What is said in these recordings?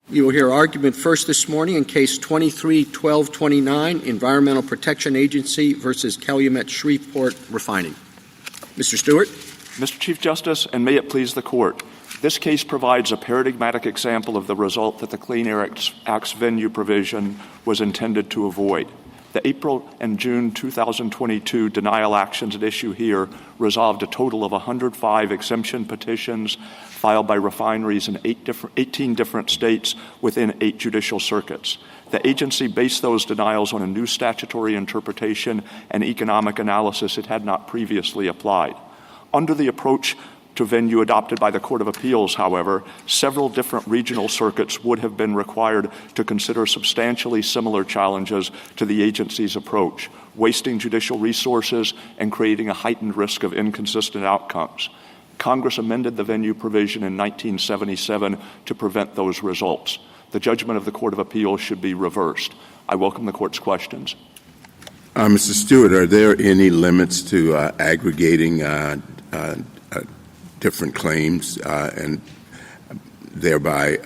You will hear argument first this morning in Case 23-1229, Environmental Protection Agency versus Calumet Shreveport Refining. Mr. Stewart. Mr. Chief Justice, and may it please the Court, this case provides a paradigmatic example of the result that the Clean Air Act's venue provision was intended to avoid. The April and June 2022 denial actions at issue here resolved a total of 105 exemption petitions filed by refineries in 18 different states within 8 judicial circuits. The agency based those denials on a new statutory interpretation and economic analysis it had not previously applied. Under the approach to venue adopted by the Court of Appeals, however, several different regional circuits would have been required to consider substantially similar challenges to the agency's approach, wasting judicial resources and creating a heightened risk of inconsistent outcomes. Congress amended the venue provision in 1977 to prevent those results. The judgment of the Court of Appeals should be reversed. I welcome the Court's questions. Mr. Stewart, are there any limits to aggregating different claims and thereby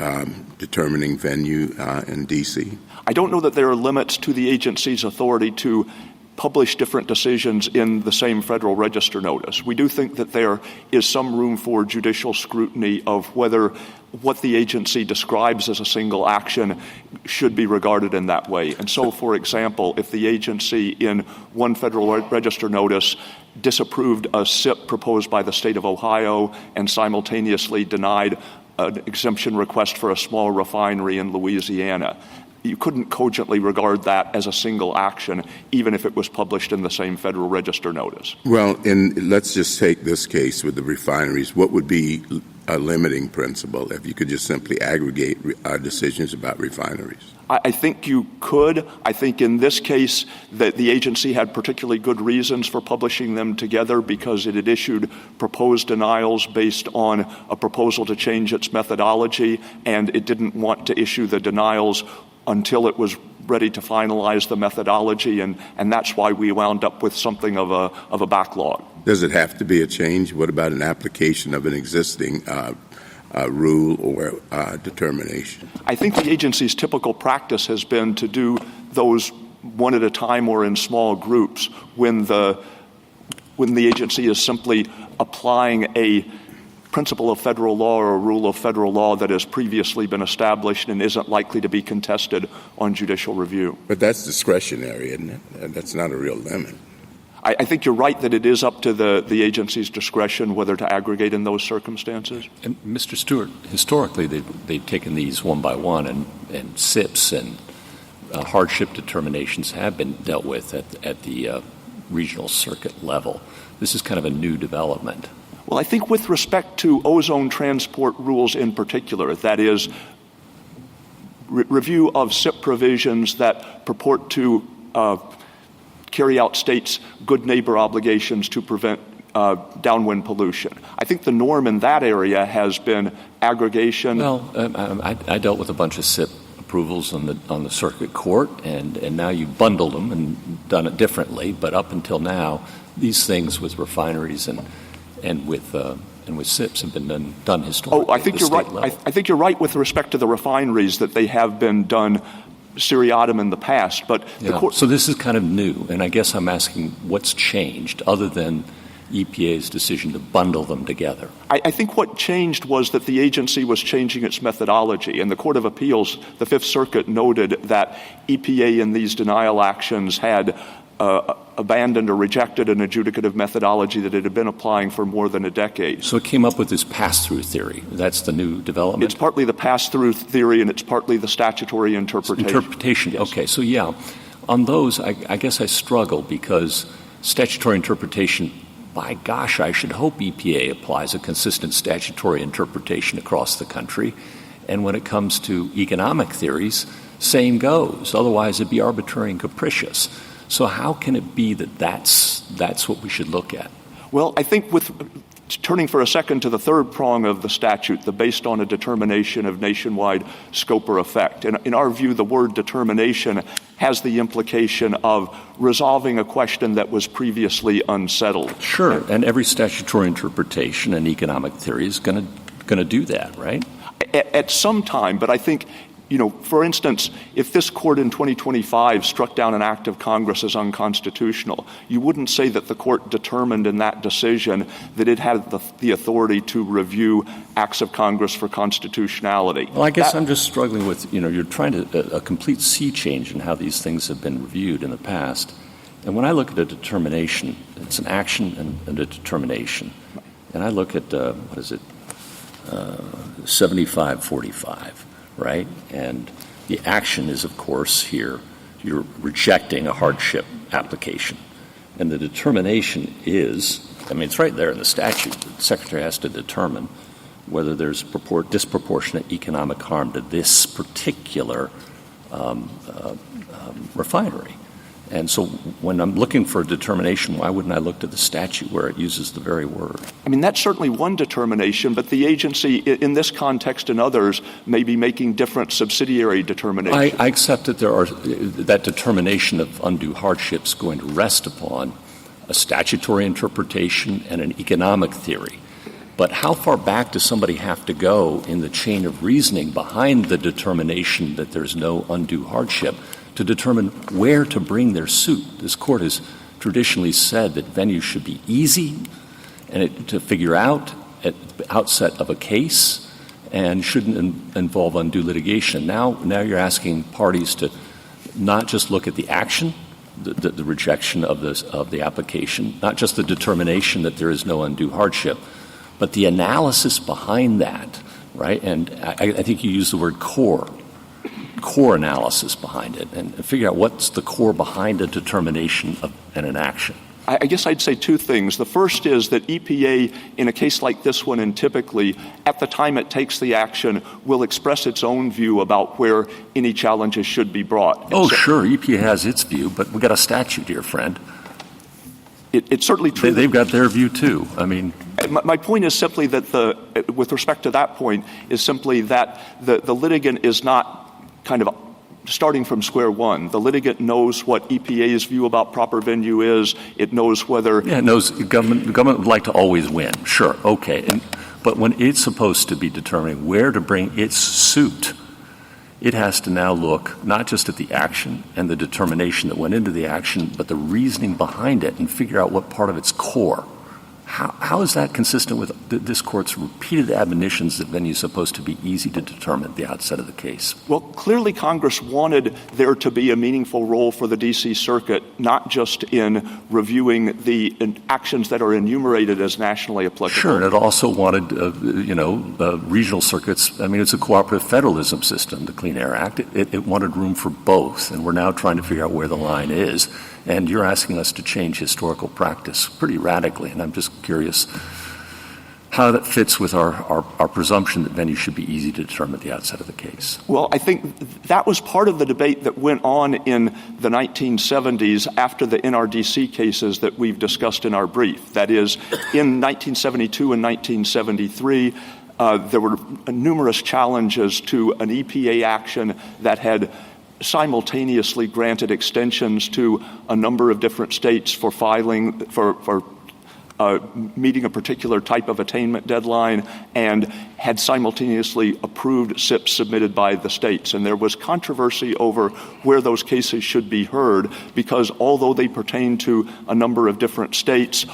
determining venue in D.C.? I don't know that there are limits to the agency's authority to publish different decisions in the same Federal Register notice. We do think that there is some room for judicial scrutiny of whether what the agency describes as a single action should be regarded in that way. And so, for example, if the agency in one Federal Register notice disapproved a SIP proposed by the state of Ohio and simultaneously denied an exemption request for a small refinery in Louisiana, you couldn't cogently regard that as a single action, even if it was published in the same Federal Register notice. Well, let's just take this case with the refineries. What would be a limiting principle if you could just simply aggregate decisions about refineries? I think you could. I think in this case that the agency had particularly good reasons for publishing them together because it had issued proposed denials based on a proposal to change its methodology, and it didn't want to issue the denials until it was ready to finalize the methodology, and that's why we wound up with something of a backlog. Does it have to be a change? What about an application of an existing rule or determination? I think the agency's typical practice has been to do those one at a time or in small groups when the agency is simply applying a principle of federal law or a rule of federal law that has previously been established and isn't likely to be contested on judicial review. But that's discretionary, isn't it? And that's not a real limit. I think you're right that it is up to the agency's discretion whether to aggregate in those circumstances. And Mr. Stewart, historically they've taken these one by one, and SIPs and hardship determinations have been dealt with at the regional circuit level. This is kind of a new development. Well, I think with respect to ozone transport rules in particular, that is, review of SIP provisions that purport to carry out states' good neighbor obligations to prevent downwind pollution. I think the norm in that area has been aggregation. Well, I dealt with a bunch of SIP approvals on the circuit court, and now you've bundled them and done it differently. But up until now, these things with refineries and with SIPs have been done historically. Oh, I think you're right. I think you're right with respect to the refineries that they have been done seriatim in the past. But so this is kind of new, and I guess I'm asking what's changed other than EPA's decision to bundle them together. I think what changed was that the agency was changing its methodology, and the Court of Appeals, the Fifth Circuit, noted that EPA in these denial actions had abandoned or rejected an adjudicative methodology that it had been applying for more than a decade. So it came up with this pass-through theory. That's the new development? It's partly the pass-through theory, and it's partly the statutory interpretation. Yes. Okay, so on those, I guess I struggle because statutory interpretation, by gosh, I should hope EPA applies a consistent statutory interpretation across the country. And when it comes to economic theories, same goes. Otherwise, it'd be arbitrary and capricious. So how can it be that that's what we should look at? Well, I think with turning for a second to the third prong of the statute, the based on a determination of nationwide scope or effect. And in our view, the word determination has the implication of resolving a question that was previously unsettled. Sure, and every statutory interpretation and economic theory is going to do that, right? At some time, but I think For instance, if this court in 2025 struck down an act of Congress as unconstitutional, you wouldn't say that the court determined in that decision that it had the authority to review acts of Congress for constitutionality. Well, I guess I'm just struggling with, you're trying to a complete sea change in how these things have been reviewed in the past. And when I look at a determination, it's an action and a determination. And I look at, 7545, right? And the action is, of course, here, you're rejecting a hardship application. And the determination is, it's right there in the statute. The Secretary has to determine whether there's disproportionate economic harm to this particular refinery. And so when I'm looking for a determination, why wouldn't I look to the statute where it uses the very word? That's certainly one determination, but the agency in this context and others may be making different subsidiary determinations. I accept that that determination of undue hardship's going to rest upon a statutory interpretation and an economic theory. But how far back does somebody have to go in the chain of reasoning behind the determination that there's no undue hardship to determine where to bring their suit? This court has traditionally said that venues should be easy and to figure out at the outset of a case and shouldn't involve undue litigation. Now you're asking parties to not just look at the action, the rejection of the application, not just the determination that there is no undue hardship, but the analysis behind that, right? And I think you used the word core analysis behind it, and figure out what's the core behind a determination and an action. I guess I'd say two things. The first is that EPA, in a case like this one, and typically, at the time it takes the action, will express its own view about where any challenges should be brought. Sure, EPA has its view, but we've got a statute here, friend. It's certainly true. They've got their view, too. My point is simply that with respect to that point, is simply that the litigant is not kind of starting from square one. The litigant knows what EPA's view about proper venue is. It knows whether... Yeah, it knows the government would like to always win. Sure, okay. But when it's supposed to be determining where to bring its suit, it has to now look not just at the action and the determination that went into the action, but the reasoning behind it and figure out what part of its core. How is that consistent with this Court's repeated admonitions that venue is supposed to be easy to determine at the outset of the case? Well, clearly Congress wanted there to be a meaningful role for the D.C. Circuit, not just in reviewing the actions that are enumerated as nationally applicable. Sure, and it also wanted, regional circuits. It's a cooperative federalism system, the Clean Air Act. It wanted room for both, and we're now trying to figure out where the line is. And you're asking us to change historical practice pretty radically, and I'm just curious how that fits with our presumption that venue should be easy to determine at the outset of the case. Well, I think that was part of the debate that went on in the 1970s after the NRDC cases that we've discussed in our brief. That is, in 1972 and 1973, there were numerous challenges to an EPA action that had simultaneously granted extensions to a number of different states for filing for meeting a particular type of attainment deadline, and had simultaneously approved SIPs submitted by the states. And there was controversy over where those cases should be heard, because although they pertain to a number of different states,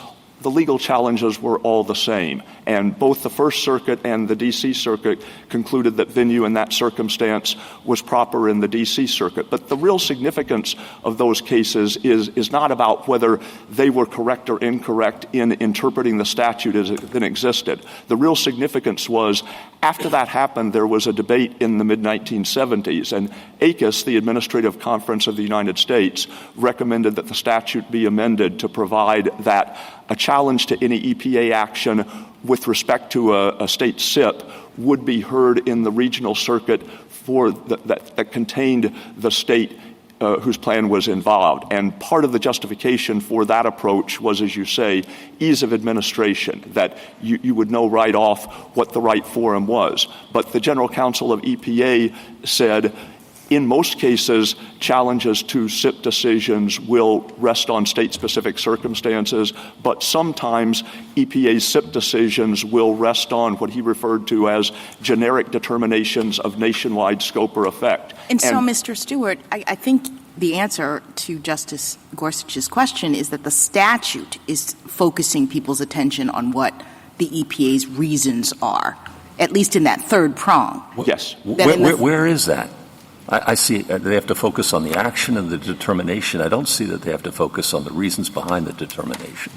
the legal challenges were all the same. And both the First Circuit and the D.C. Circuit concluded that venue in that circumstance was proper in the D.C. Circuit. But the real significance of those cases is not about whether they were correct or incorrect in interpreting the statute as it then existed. The real significance was, after that happened, there was a debate in the mid-1970s, and ACUS, the Administrative Conference of the United States, recommended that the statute be amended to provide that a challenge to any EPA action with respect to a state SIP would be heard in the regional circuit that contained the state whose plan was involved. And part of the justification for that approach was, as you say, ease of administration, that you would know right off what the right forum was. But the General Counsel of EPA said, In most cases, challenges to SIP decisions will rest on state-specific circumstances, but sometimes EPA's SIP decisions will rest on what he referred to as generic determinations of nationwide scope or effect. And so, Mr. Stewart, I think the answer to Justice Gorsuch's question is that the statute is focusing people's attention on what the EPA's reasons are, at least in that third prong. Yes. Where is that? I see they have to focus on the action and the determination. I don't see that they have to focus on the reasons behind the determination.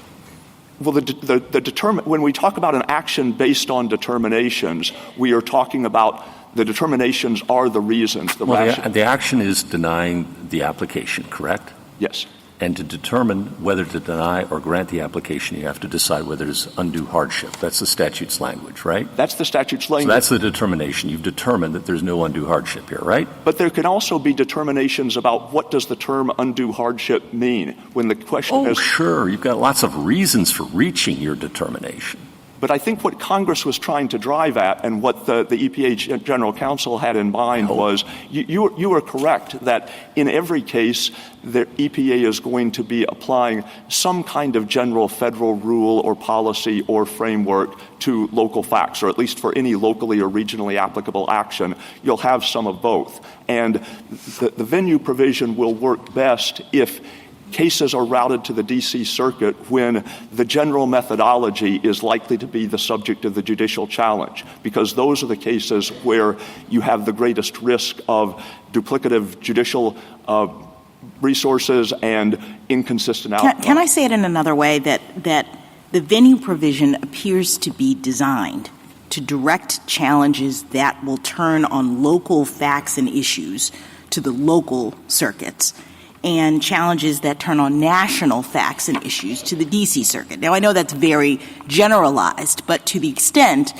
Well, when we talk about an action based on determinations, we are talking about the determinations are the reasons. The action is denying the application, correct? Yes. And to determine whether to deny or grant the application, you have to decide whether there's undue hardship. That's the statute's language, right? That's the statute's language. So that's the determination. You've determined that there's no undue hardship here, right? But there can also be determinations about what does the term undue hardship mean when the question is... Oh, sure. You've got lots of reasons for reaching your determination. But I think what Congress was trying to drive at and what the EPA General Counsel had in mind was you are correct that in every case the EPA is going to be applying some kind of general federal rule or policy or framework to local facts, or at least for any locally or regionally applicable action. You'll have some of both. And the venue provision will work best if cases are routed to the D.C. Circuit when the general methodology is likely to be the subject of the judicial challenge, because those are the cases where you have the greatest risk of duplicative judicial resources and inconsistent outcomes. Can I say it in another way, that the venue provision appears to be designed to direct challenges that will turn on local facts and issues to the local circuits, and challenges that turn on national facts and issues to the D.C. Circuit. Now, I know that's very generalized, but to the extent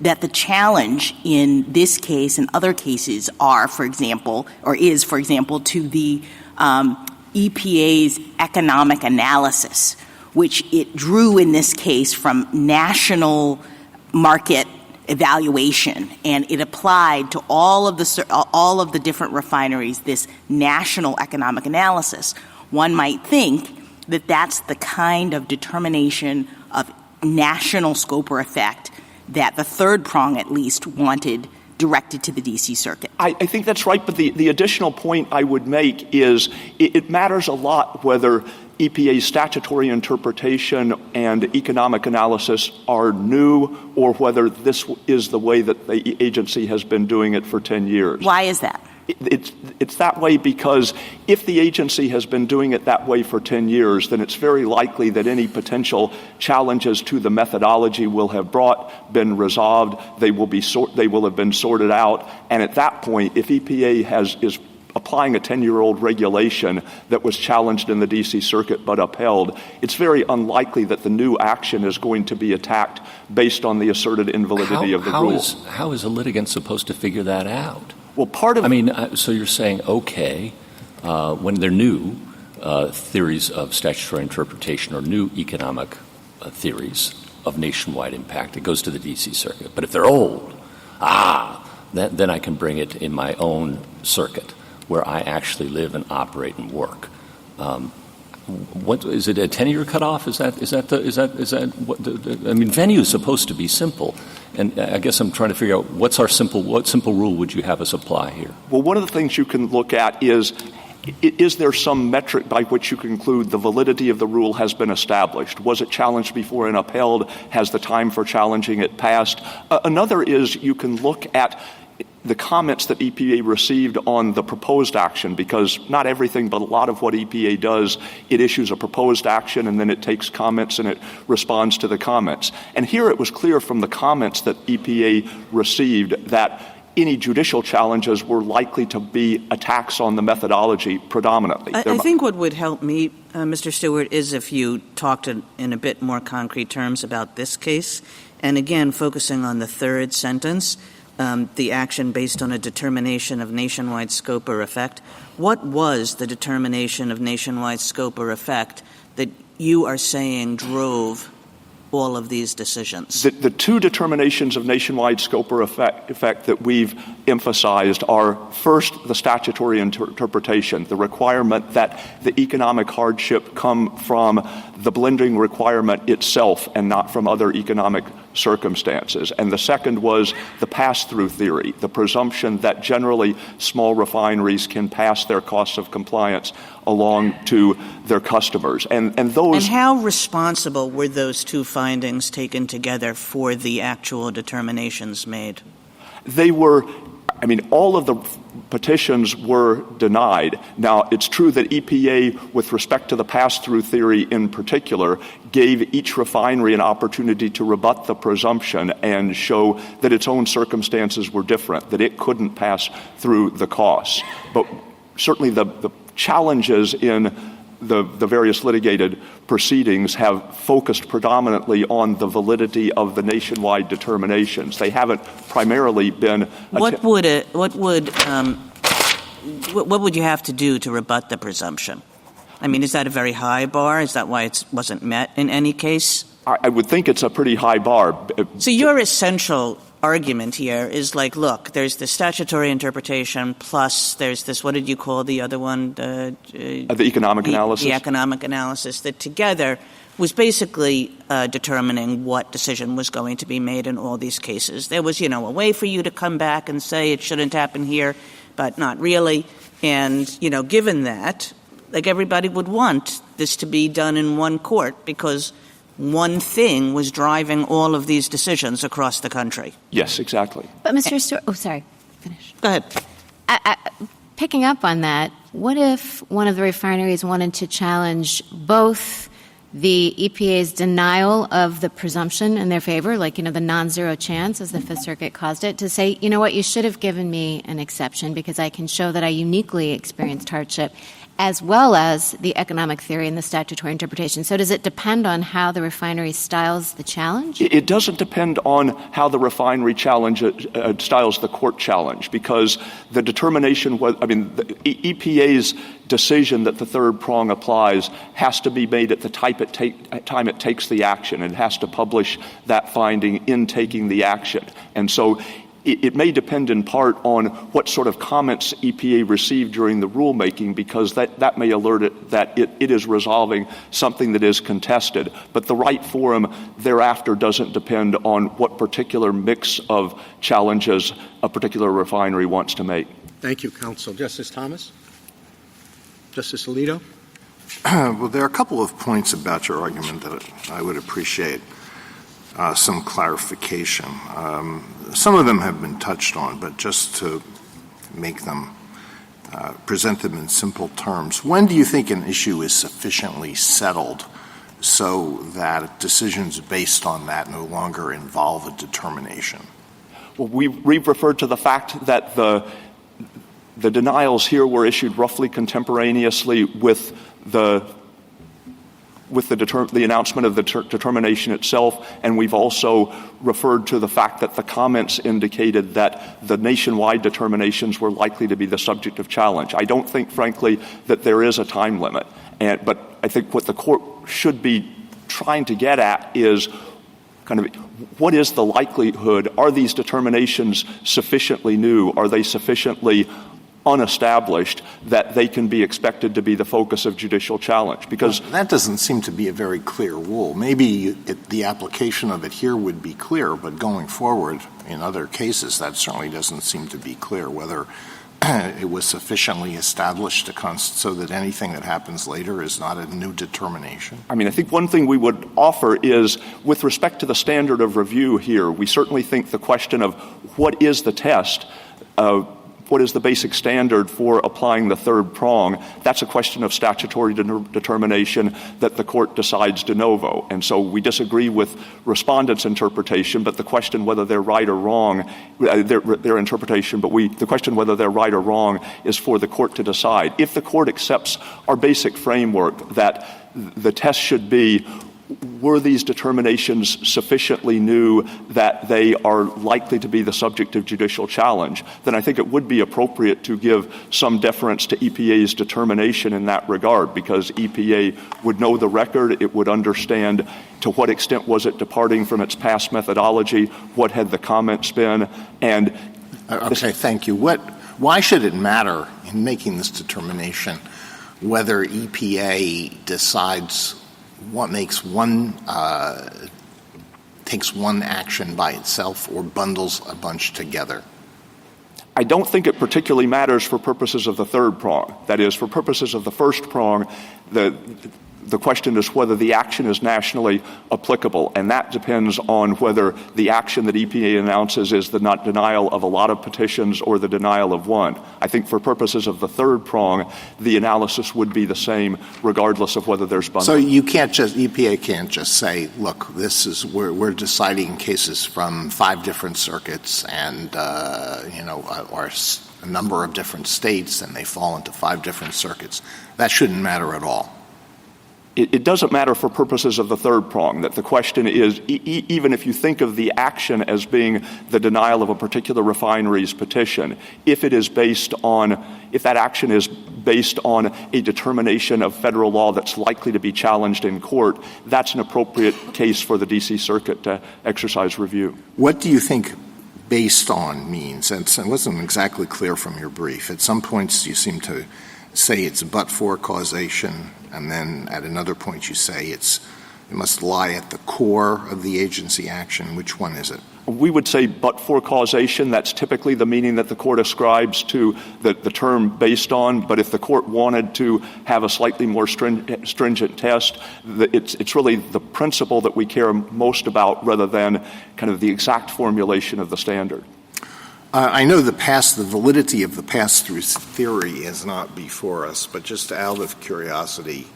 that the challenge in this case and other cases is, for example, to the EPA's economic analysis, which it drew in this case from national market evaluation, and it applied to all of the different refineries this national economic analysis. One might think that that's the kind of determination of national scope or effect that the third prong at least wanted directed to the D.C. Circuit. I think that's right, but the additional point I would make is it matters a lot whether EPA's statutory interpretation and economic analysis are new or whether this is the way that the agency has been doing it for 10 years. Why is that? It's that way because if the agency has been doing it that way for 10 years, then it's very likely that any potential challenges to the methodology will have been resolved, they will have been sorted out, and at that point, if EPA is applying a 10-year-old regulation that was challenged in the D.C. Circuit but upheld, it's very unlikely that the new action is going to be attacked based on the asserted invalidity of the rule. How is a litigant supposed to figure that out? Well, so you're saying, okay, when they're new theories of statutory interpretation or new economic theories of nationwide impact, it goes to the D.C. Circuit. But if they're old, then I can bring it in my own circuit, where I actually live and operate and work. What is it? A 10-year cutoff? Venue is supposed to be simple, and I guess I'm trying to figure out what simple rule would you have us apply here? Well, one of the things you can look at is there some metric by which you conclude the validity of the rule has been established? Was it challenged before and upheld? Has the time for challenging it passed? Another is you can look at the comments that EPA received on the proposed action, because not everything, but a lot of what EPA does, it issues a proposed action and then it takes comments and it responds to the comments. And here it was clear from the comments that EPA received that any judicial challenges were likely to be attacks on the methodology predominantly. I think what would help me, Mr. Stewart, is if you talked in a bit more concrete terms about this case. And again, focusing on the third sentence, the action based on a determination of nationwide scope or effect. What was the determination of nationwide scope or effect that you are saying drove all of these decisions? The two determinations of nationwide scope or effect that we've emphasized are, first, the statutory interpretation, the requirement that the economic hardship come from the blending requirement itself and not from other economic circumstances. And the second was the pass-through theory, the presumption that generally small refineries can pass their costs of compliance along to their customers. And those... And how responsible were those two findings taken together for the actual determinations made? They were... all of the petitions were denied. Now, it's true that EPA, with respect to the pass-through theory in particular, gave each refinery an opportunity to rebut the presumption and show that its own circumstances were different, that it couldn't pass through the costs. But certainly the challenges in the various litigated proceedings have focused predominantly on the validity of the nationwide determinations. They haven't primarily been... What would you have to do to rebut the presumption? Is that a very high bar? Is that why it wasn't met in any case? I would think it's a pretty high bar. So your essential argument here is look, there's the statutory interpretation plus there's this, what did you call the other one? The economic analysis? The economic analysis that together was basically determining what decision was going to be made in all these cases. There was, a way for you to come back and say it shouldn't happen here, but not really. And, given that, everybody would want this to be done in one court because one thing was driving all of these decisions across the country. Yes, exactly. But Mr. Stewart, finish. Go ahead. Picking up on that, what if one of the refineries wanted to challenge both the EPA's denial of the presumption in their favor, the non-zero chance, as the Fifth Circuit caused it, to say, you should have given me an exception because I can show that I uniquely experienced hardship, as well as the economic theory and the statutory interpretation. So does it depend on how the refinery styles the challenge? It doesn't depend on how the refinery styles the court challenge, because the determination the EPA's decision that the third prong applies has to be made at the time it takes the action. It has to publish that finding in taking the action. And so it may depend in part on what sort of comments EPA received during the rulemaking, because that may alert it that it is resolving something that is contested. But the right forum thereafter doesn't depend on what particular mix of challenges a particular refinery wants to make. Thank you, counsel. Justice Thomas? Justice Alito? Well, there are a couple of points about your argument that I would appreciate some clarification. Some of them have been touched on, but just to make them, present them in simple terms, when do you think an issue is sufficiently settled so that decisions based on that no longer involve a determination? Well, we've referred to the fact that the denials here were issued roughly contemporaneously with the announcement of the determination itself, and we've also referred to the fact that the comments indicated that the nationwide determinations were likely to be the subject of challenge. I don't think, frankly, that there is a time limit, but I think what the court should be trying to get at is what is the likelihood? Are these determinations sufficiently new? Are they sufficiently unestablished that they can be expected to be the focus of judicial challenge? Because that doesn't seem to be a very clear rule. Maybe the application of it here would be clear, but going forward in other cases, that certainly doesn't seem to be clear whether it was sufficiently established so that anything that happens later is not a new determination. I think one thing we would offer is, with respect to the standard of review here, we certainly think the question of what is the test, what is the basic standard for applying the third prong, that's a question of statutory determination that the court decides de novo. And so we disagree with respondents' interpretation, but the question whether they're right or wrong, their interpretation, but the question whether they're right or wrong is for the court to decide. If the court accepts our basic framework that the test should be were these determinations sufficiently new that they are likely to be the subject of judicial challenge, then I think it would be appropriate to give some deference to EPA's determination in that regard, because EPA would know the record, it would understand to what extent was it departing from its past methodology, what had the comments been, and okay, thank you. Why should it matter in making this determination whether EPA decides what makes takes one action by itself or bundles a bunch together? I don't think it particularly matters for purposes of the third prong. That is, for purposes of the first prong, the question is whether the action is nationally applicable, and that depends on whether the action that EPA announces is the not denial of a lot of petitions or the denial of one. I think for purposes of the third prong, the analysis would be the same regardless of whether there's bundling. So EPA can't just say, look, we're deciding cases from 5 different circuits and, or a number of different states, and they fall into 5 different circuits. That shouldn't matter at all. It doesn't matter for purposes of the third prong, that the question is, even if you think of the action as being the denial of a particular refinery's petition, if that action is based on a determination of federal law that's likely to be challenged in court, that's an appropriate case for the D.C. Circuit to exercise review. What do you think based on means? And it wasn't exactly clear from your brief. At some points you seem to say it's but-for causation, and then at another point you say it must lie at the core of the agency action. Which one is it? We would say but-for causation. That's typically the meaning that the court ascribes to the term based on. But if the court wanted to have a slightly more stringent test, it's really the principle that we care most about rather than kind of the exact formulation of the standard. I know the validity of the pass-through theory is not before us, but just out of curiosity,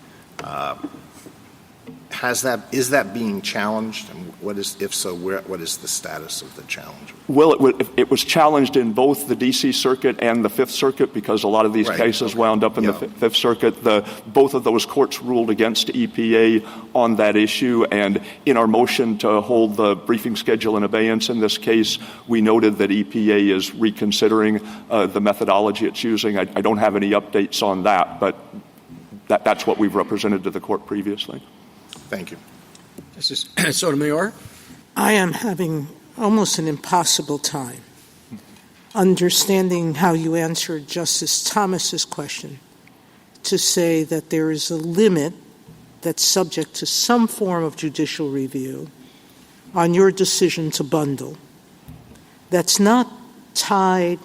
is that being challenged? And if so, what is the status of the challenge? Well, it was challenged in both the D.C. Circuit and the Fifth Circuit because a lot of these cases wound up in the Fifth Circuit. Both of those courts ruled against EPA on that issue, and in our motion to hold the briefing schedule in abeyance in this case, we noted that EPA is reconsidering the methodology it's using. I don't have any updates on that, but that's what we've represented to the court previously. Thank you. Justice Sotomayor? I am having almost an impossible time understanding how you answered Justice Thomas's question to say that there is a limit that's subject to some form of judicial review on your decision to bundle that's not tied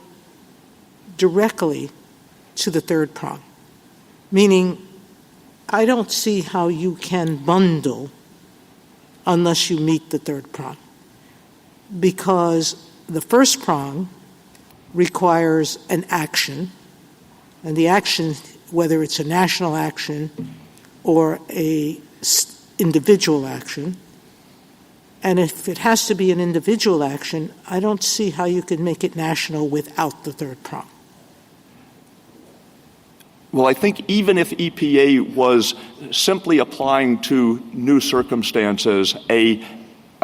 directly to the third prong, meaning I don't see how you can bundle unless you meet the third prong, because the first prong requires an action, and the action, whether it's a national action or a individual action, and if it has to be an individual action, I don't see how you can make it national without the third prong. Well, I think even if EPA was simply applying to new circumstances a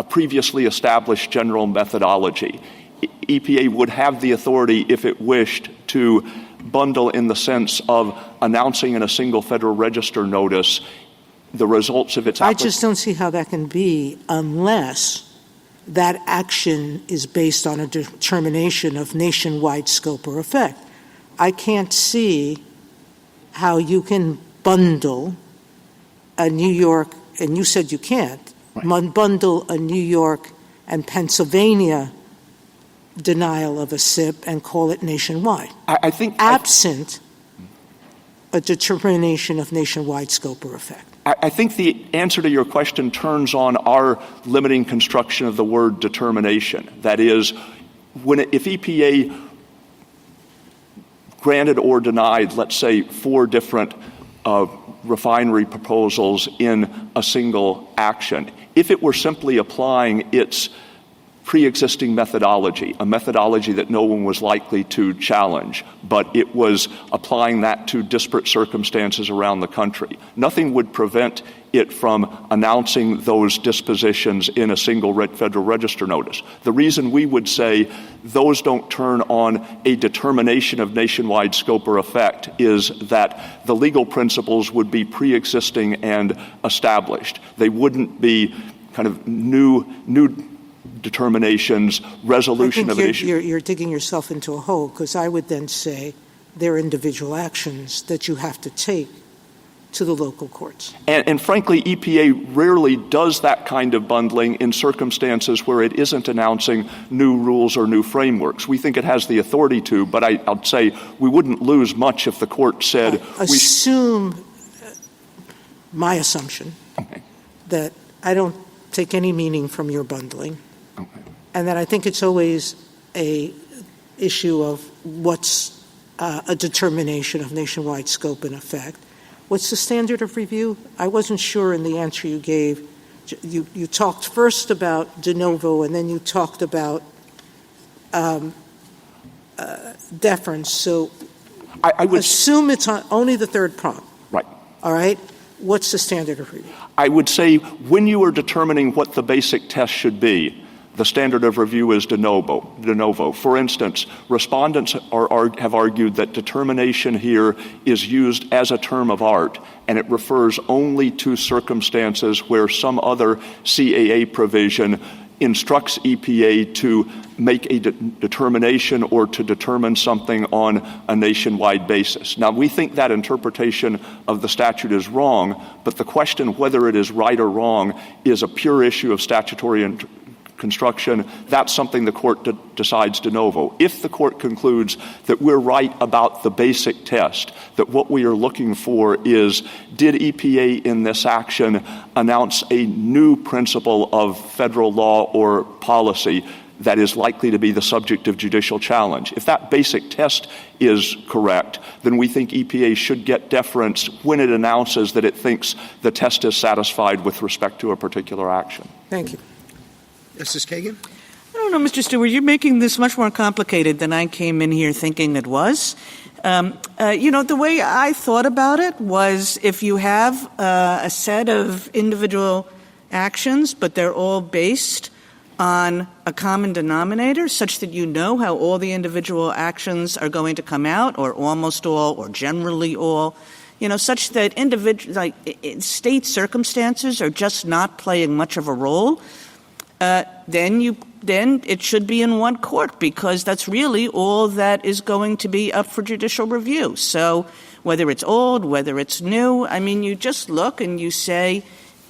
previously established general methodology, EPA would have the authority, if it wished, to bundle in the sense of announcing in a single Federal Register notice the results of its application. I just don't see how that can be unless that action is based on a determination of nationwide scope or effect. I can't see how you can bundle a New York, and you said you can't, bundle a New York and Pennsylvania denial of a SIP and call it nationwide. I think absent a determination of nationwide scope or effect. I think the answer to your question turns on our limiting construction of the word determination. That is, if EPA granted or denied, let's say, 4 different refinery proposals in a single action, if it were simply applying its pre-existing methodology, a methodology that no one was likely to challenge, but it was applying that to disparate circumstances around the country, nothing would prevent it from announcing those dispositions in a single Federal Register notice. The reason we would say those don't turn on a determination of nationwide scope or effect is that the legal principles would be pre-existing and established. They wouldn't be kind of new determinations, resolution of an issue. You're digging yourself into a hole, because I would then say there are individual actions that you have to take to the local courts. And frankly, EPA rarely does that kind of bundling in circumstances where it isn't announcing new rules or new frameworks. We think it has the authority to, but I'd say we wouldn't lose much if the court said... my assumption that I don't take any meaning from your bundling, and that I think it's always a issue of what's a determination of nationwide scope and effect. What's the standard of review? I wasn't sure in the answer you gave. You talked first about de novo, and then you talked about deference. So I would assume it's only the third prong. Right. All right? What's the standard of review? I would say when you are determining what the basic test should be, the standard of review is de novo. For instance, respondents have argued that determination here is used as a term of art, and it refers only to circumstances where some other CAA provision instructs EPA to make a determination or to determine something on a nationwide basis. Now, we think that interpretation of the statute is wrong, but the question whether it is right or wrong is a pure issue of statutory construction. That's something the court decides de novo. If the court concludes that we're right about the basic test, that what we are looking for is, did EPA in this action announce a new principle of federal law or policy that is likely to be the subject of judicial challenge? If that basic test is correct, then we think EPA should get deference when it announces that it thinks the test is satisfied with respect to a particular action. Thank you. Justice Kagan? I don't know, Mr. Stewart, you're making this much more complicated than I came in here thinking it was. The way I thought about it was if you have a set of individual actions, but they're all based on a common denominator such that you know how all the individual actions are going to come out, or almost all, or generally all, such that state circumstances are just not playing much of a role, then it should be in one court, because that's really all that is going to be up for judicial review. So whether it's old, whether it's new, you just look and you say,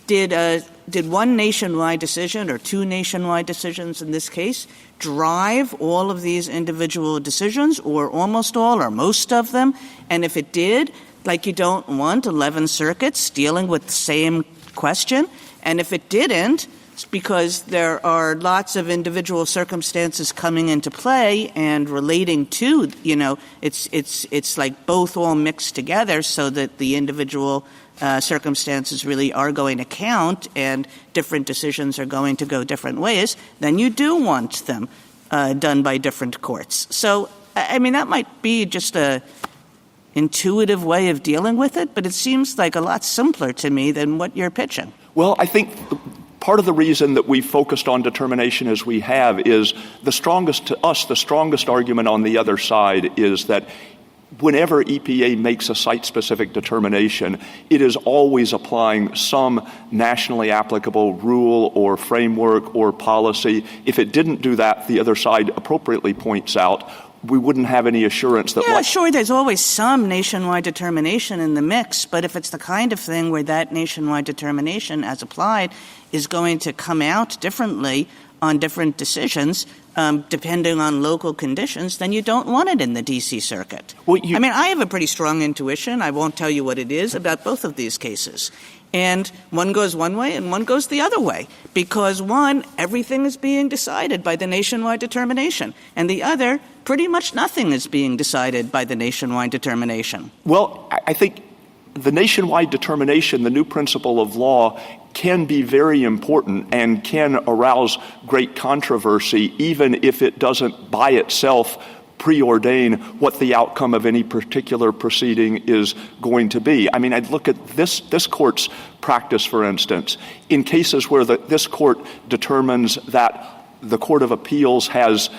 did one nationwide decision or two nationwide decisions in this case drive all of these individual decisions, or almost all or most of them? And if it did, you don't want 11 circuits dealing with the same question. And if it didn't, because there are lots of individual circumstances coming into play and relating to, it's like both all mixed together so that the individual circumstances really are going to count and different decisions are going to go different ways, then you do want them done by different courts. So, that might be just a intuitive way of dealing with it, but it seems like a lot simpler to me than what you're pitching. Well, I think part of the reason that we focused on determination as we have is the strongest argument on the other side is that whenever EPA makes a site-specific determination, it is always applying some nationally applicable rule or framework or policy. If it didn't do that, the other side appropriately points out, we wouldn't have any assurance that... Yeah, sure, there's always some nationwide determination in the mix, but if it's the kind of thing where that nationwide determination, as applied, is going to come out differently on different decisions, depending on local conditions, then you don't want it in the D.C. Circuit. Well, I have a pretty strong intuition, I won't tell you what it is, about both of these cases. And one goes one way and one goes the other way, because one, everything is being decided by the nationwide determination, and the other, pretty much nothing is being decided by the nationwide determination. Well, I think the nationwide determination, the new principle of law, can be very important and can arouse great controversy, even if it doesn't by itself preordain what the outcome of any particular proceeding is going to be. I mean, I'd look at this court's practice, for instance, in cases where this court determines that the Court of Appeals has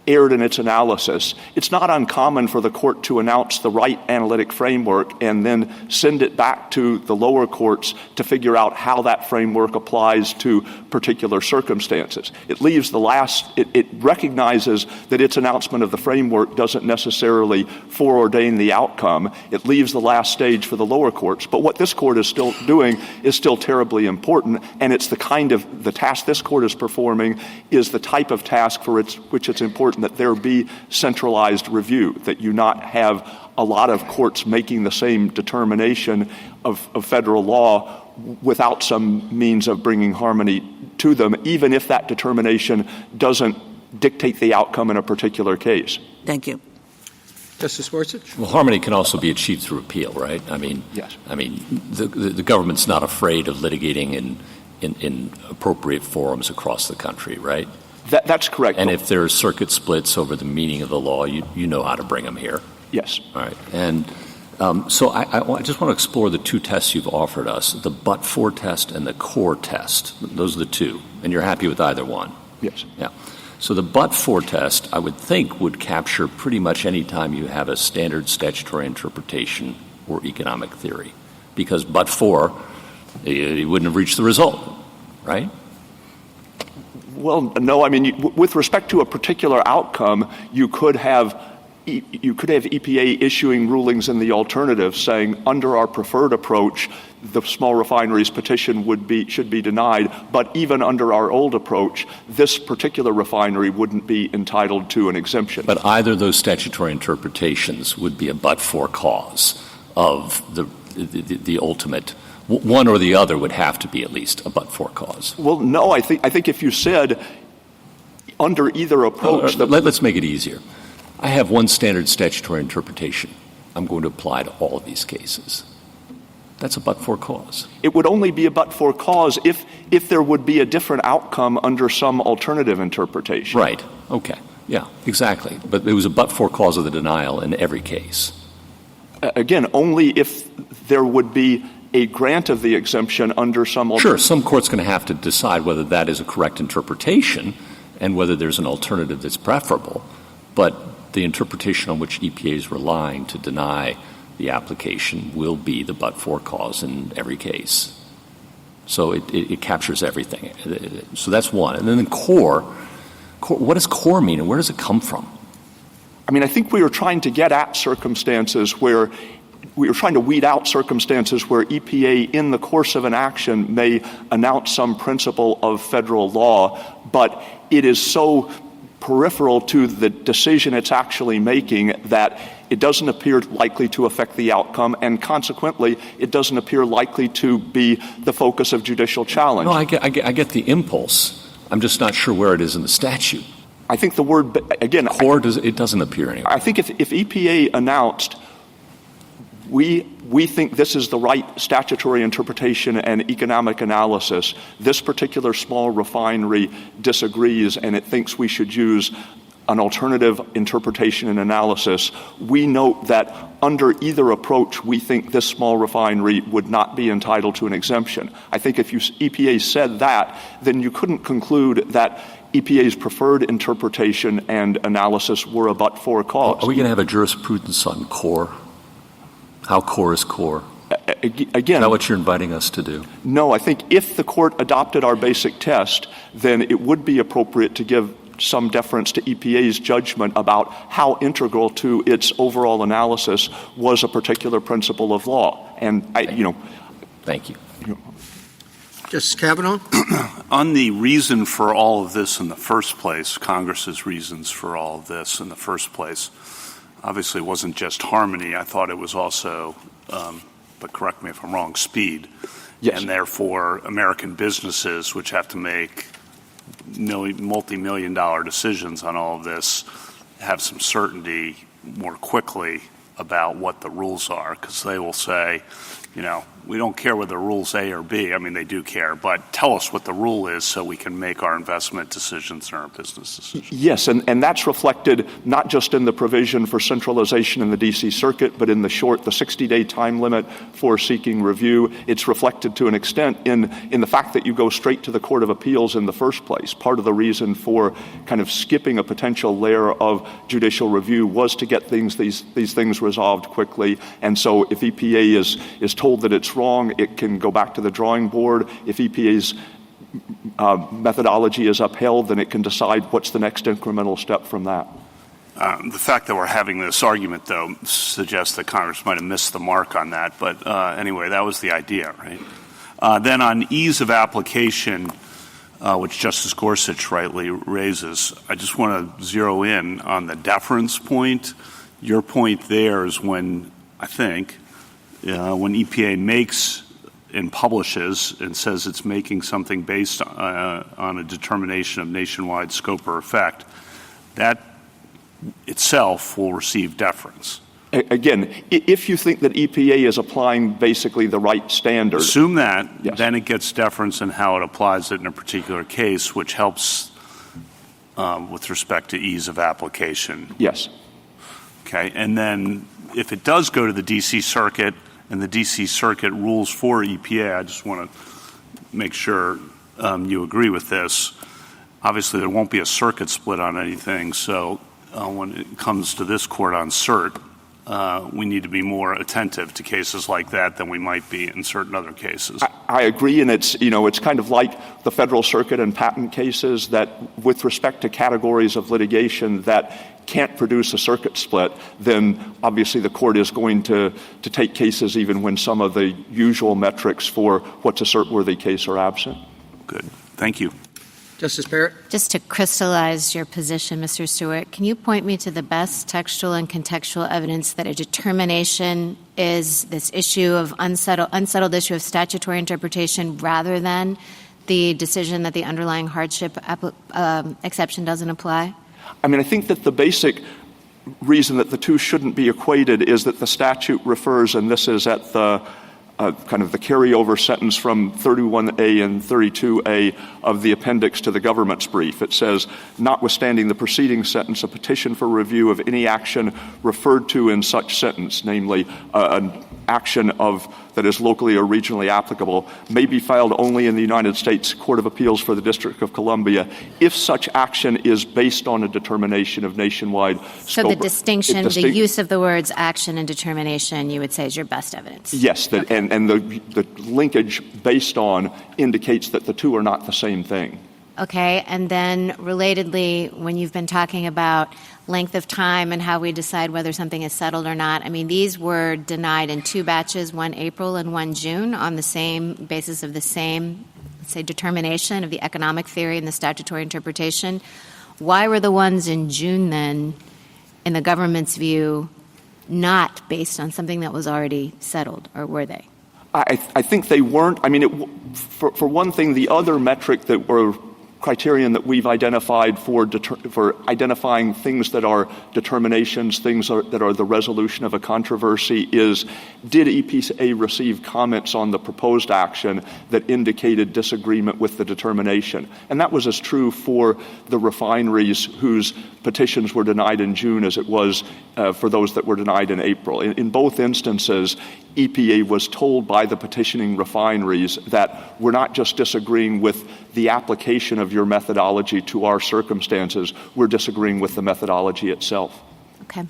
erred in its analysis. It's not uncommon for the court to announce the right analytic framework and then send it back to the lower courts to figure out how that framework applies to particular circumstances. It leaves it recognizes that its announcement of the framework doesn't necessarily foreordain the outcome. It leaves the last stage for the lower courts. But what this court is still doing is still terribly important, and it's the task this court is performing is the type of task for which it's important that there be centralized review, that you not have a lot of courts making the same determination of federal law without some means of bringing harmony to them, even if that determination doesn't dictate the outcome in a particular case. Thank you. Justice Gorsuch? Well, harmony can also be achieved through appeal, right? I mean, yes. I mean, the government's not afraid of litigating in appropriate forums across the country, right? That's correct. And if there are circuit splits over the meaning of the law, you know how to bring them here. Yes. All right. And so I just want to explore the two tests you've offered us, the but-for test and the core test. Those are the two. And you're happy with either one? Yes. Yeah. So the but-for test, I would think, would capture pretty much any time you have a standard statutory interpretation or economic theory. Because but-for, you wouldn't have reached the result, right? Well, no. I mean, with respect to a particular outcome, you could have EPA issuing rulings in the alternative saying under our preferred approach, the small refineries petition should be denied, but even under our old approach, this particular refinery wouldn't be entitled to an exemption. But either of those statutory interpretations would be a but-for cause of the ultimate. One or the other would have to be at least a but-for cause. Well, no, I think if you said under either approach... Let's make it easier. I have one standard statutory interpretation. I'm going to apply to all of these cases. That's a but-for cause. It would only be a but-for cause if there would be a different outcome under some alternative interpretation. Right. Okay. Yeah, exactly. But it was a but-for cause of the denial in every case. Again, only if there would be a grant of the exemption under some alternative. Sure, some court's going to have to decide whether that is a correct interpretation and whether there's an alternative that's preferable. But the interpretation on which EPA is relying to deny the application will be the but-for cause in every case. So it captures everything. So that's one. And then the core, what does core mean and where does it come from? I mean, I think we were trying to get at circumstances where we were trying to weed out circumstances where EPA in the course of an action may announce some principle of federal law, but it is so peripheral to the decision it's actually making that it doesn't appear likely to affect the outcome, and consequently, it doesn't appear likely to be the focus of judicial challenge. No, I get the impulse. I'm just not sure where it is in the statute. I think the word, again... Core, it doesn't appear anywhere. I think if EPA announced, we think this is the right statutory interpretation and economic analysis, this particular small refinery disagrees and it thinks we should use an alternative interpretation and analysis, we note that under either approach, we think this small refinery would not be entitled to an exemption. I think if EPA said that, then you couldn't conclude that EPA's preferred interpretation and analysis were a but-for cause. Are we going to have a jurisprudence on core? How core is core? Again, is that what you're inviting us to do? No, I think if the court adopted our basic test, then it would be appropriate to give some deference to EPA's judgment about how integral to its overall analysis was a particular principle of law. And Thank you. Justice Kavanaugh? On the reason for all of this in the first place, Congress's reasons for all of this in the first place, obviously it wasn't just harmony. I thought it was also, but correct me if I'm wrong, speed. Yes. And therefore, American businesses, which have to make multi-million-dollar decisions on all of this, have some certainty more quickly about what the rules are, because they will say, we don't care whether rule's A or B. I mean, they do care, but tell us what the rule is so we can make our investment decisions and our business decisions. Yes, and that's reflected not just in the provision for centralization in the D.C. Circuit, but in the 60-day time limit for seeking review. It's reflected to an extent in the fact that you go straight to the Court of Appeals in the first place. Part of the reason for kind of skipping a potential layer of judicial review was to get these things resolved quickly. And so if EPA is told that it's wrong, it can go back to the drawing board. If EPA's methodology is upheld, then it can decide what's the next incremental step from that. The fact that we're having this argument, though, suggests that Congress might have missed the mark on that. But anyway, that was the idea, right? Then on ease of application, which Justice Gorsuch rightly raises, I just want to zero in on the deference point. Your point there is when, I think, when EPA makes and publishes and says it's making something based on a determination of nationwide scope or effect, that itself will receive deference. Again, if you think that EPA is applying basically the right standard. Assume that, yes. Then it gets deference in how it applies it in a particular case, which helps with respect to ease of application. Yes. Okay, and then if it does go to the D.C. Circuit and the D.C. Circuit rules for EPA, I just want to make sure you agree with this. Obviously, there won't be a circuit split on anything, so when it comes to this court on cert, we need to be more attentive to cases like that than we might be in certain other cases. I agree, and it's kind of like the Federal Circuit and patent cases that with respect to categories of litigation that can't produce a circuit split, then obviously the court is going to take cases even when some of the usual metrics for what's a cert-worthy case are absent. Good. Thank you. Justice Barrett? Just to crystallize your position, Mr. Stewart, can you point me to the best textual and contextual evidence that a determination is this issue of unsettled issue of statutory interpretation rather than the decision that the underlying hardship exception doesn't apply? I mean, I think that the basic reason that the two shouldn't be equated is that the statute refers, and this is at the kind of the carryover sentence from 31A and 32A of the appendix to the government's brief. It says, notwithstanding the preceding sentence, a petition for review of any action referred to in such sentence, namely an action that is locally or regionally applicable, may be filed only in the United States Court of Appeals for the District of Columbia if such action is based on a determination of nationwide scope. So the distinction, the use of the words action and determination, you would say is your best evidence? Yes, and the linkage based on indicates that the two are not the same thing. Okay, and then relatedly, when you've been talking about length of time and how we decide whether something is settled or not, I mean, these were denied in two batches, one April and one June, on the same basis of the same, let's say, determination of the economic theory and the statutory interpretation. Why were the ones in June then, in the government's view, not based on something that was already settled, or were they? I think they weren't. I mean, for one thing, the other metric that were criterion that we've identified for identifying things that are determinations, things that are the resolution of a controversy is, did EPA receive comments on the proposed action that indicated disagreement with the determination? And that was as true for the refineries whose petitions were denied in June as it was for those that were denied in April. In both instances, EPA was told by the petitioning refineries that we're not just disagreeing with the application of your methodology to our circumstances, we're disagreeing with the methodology itself. Okay.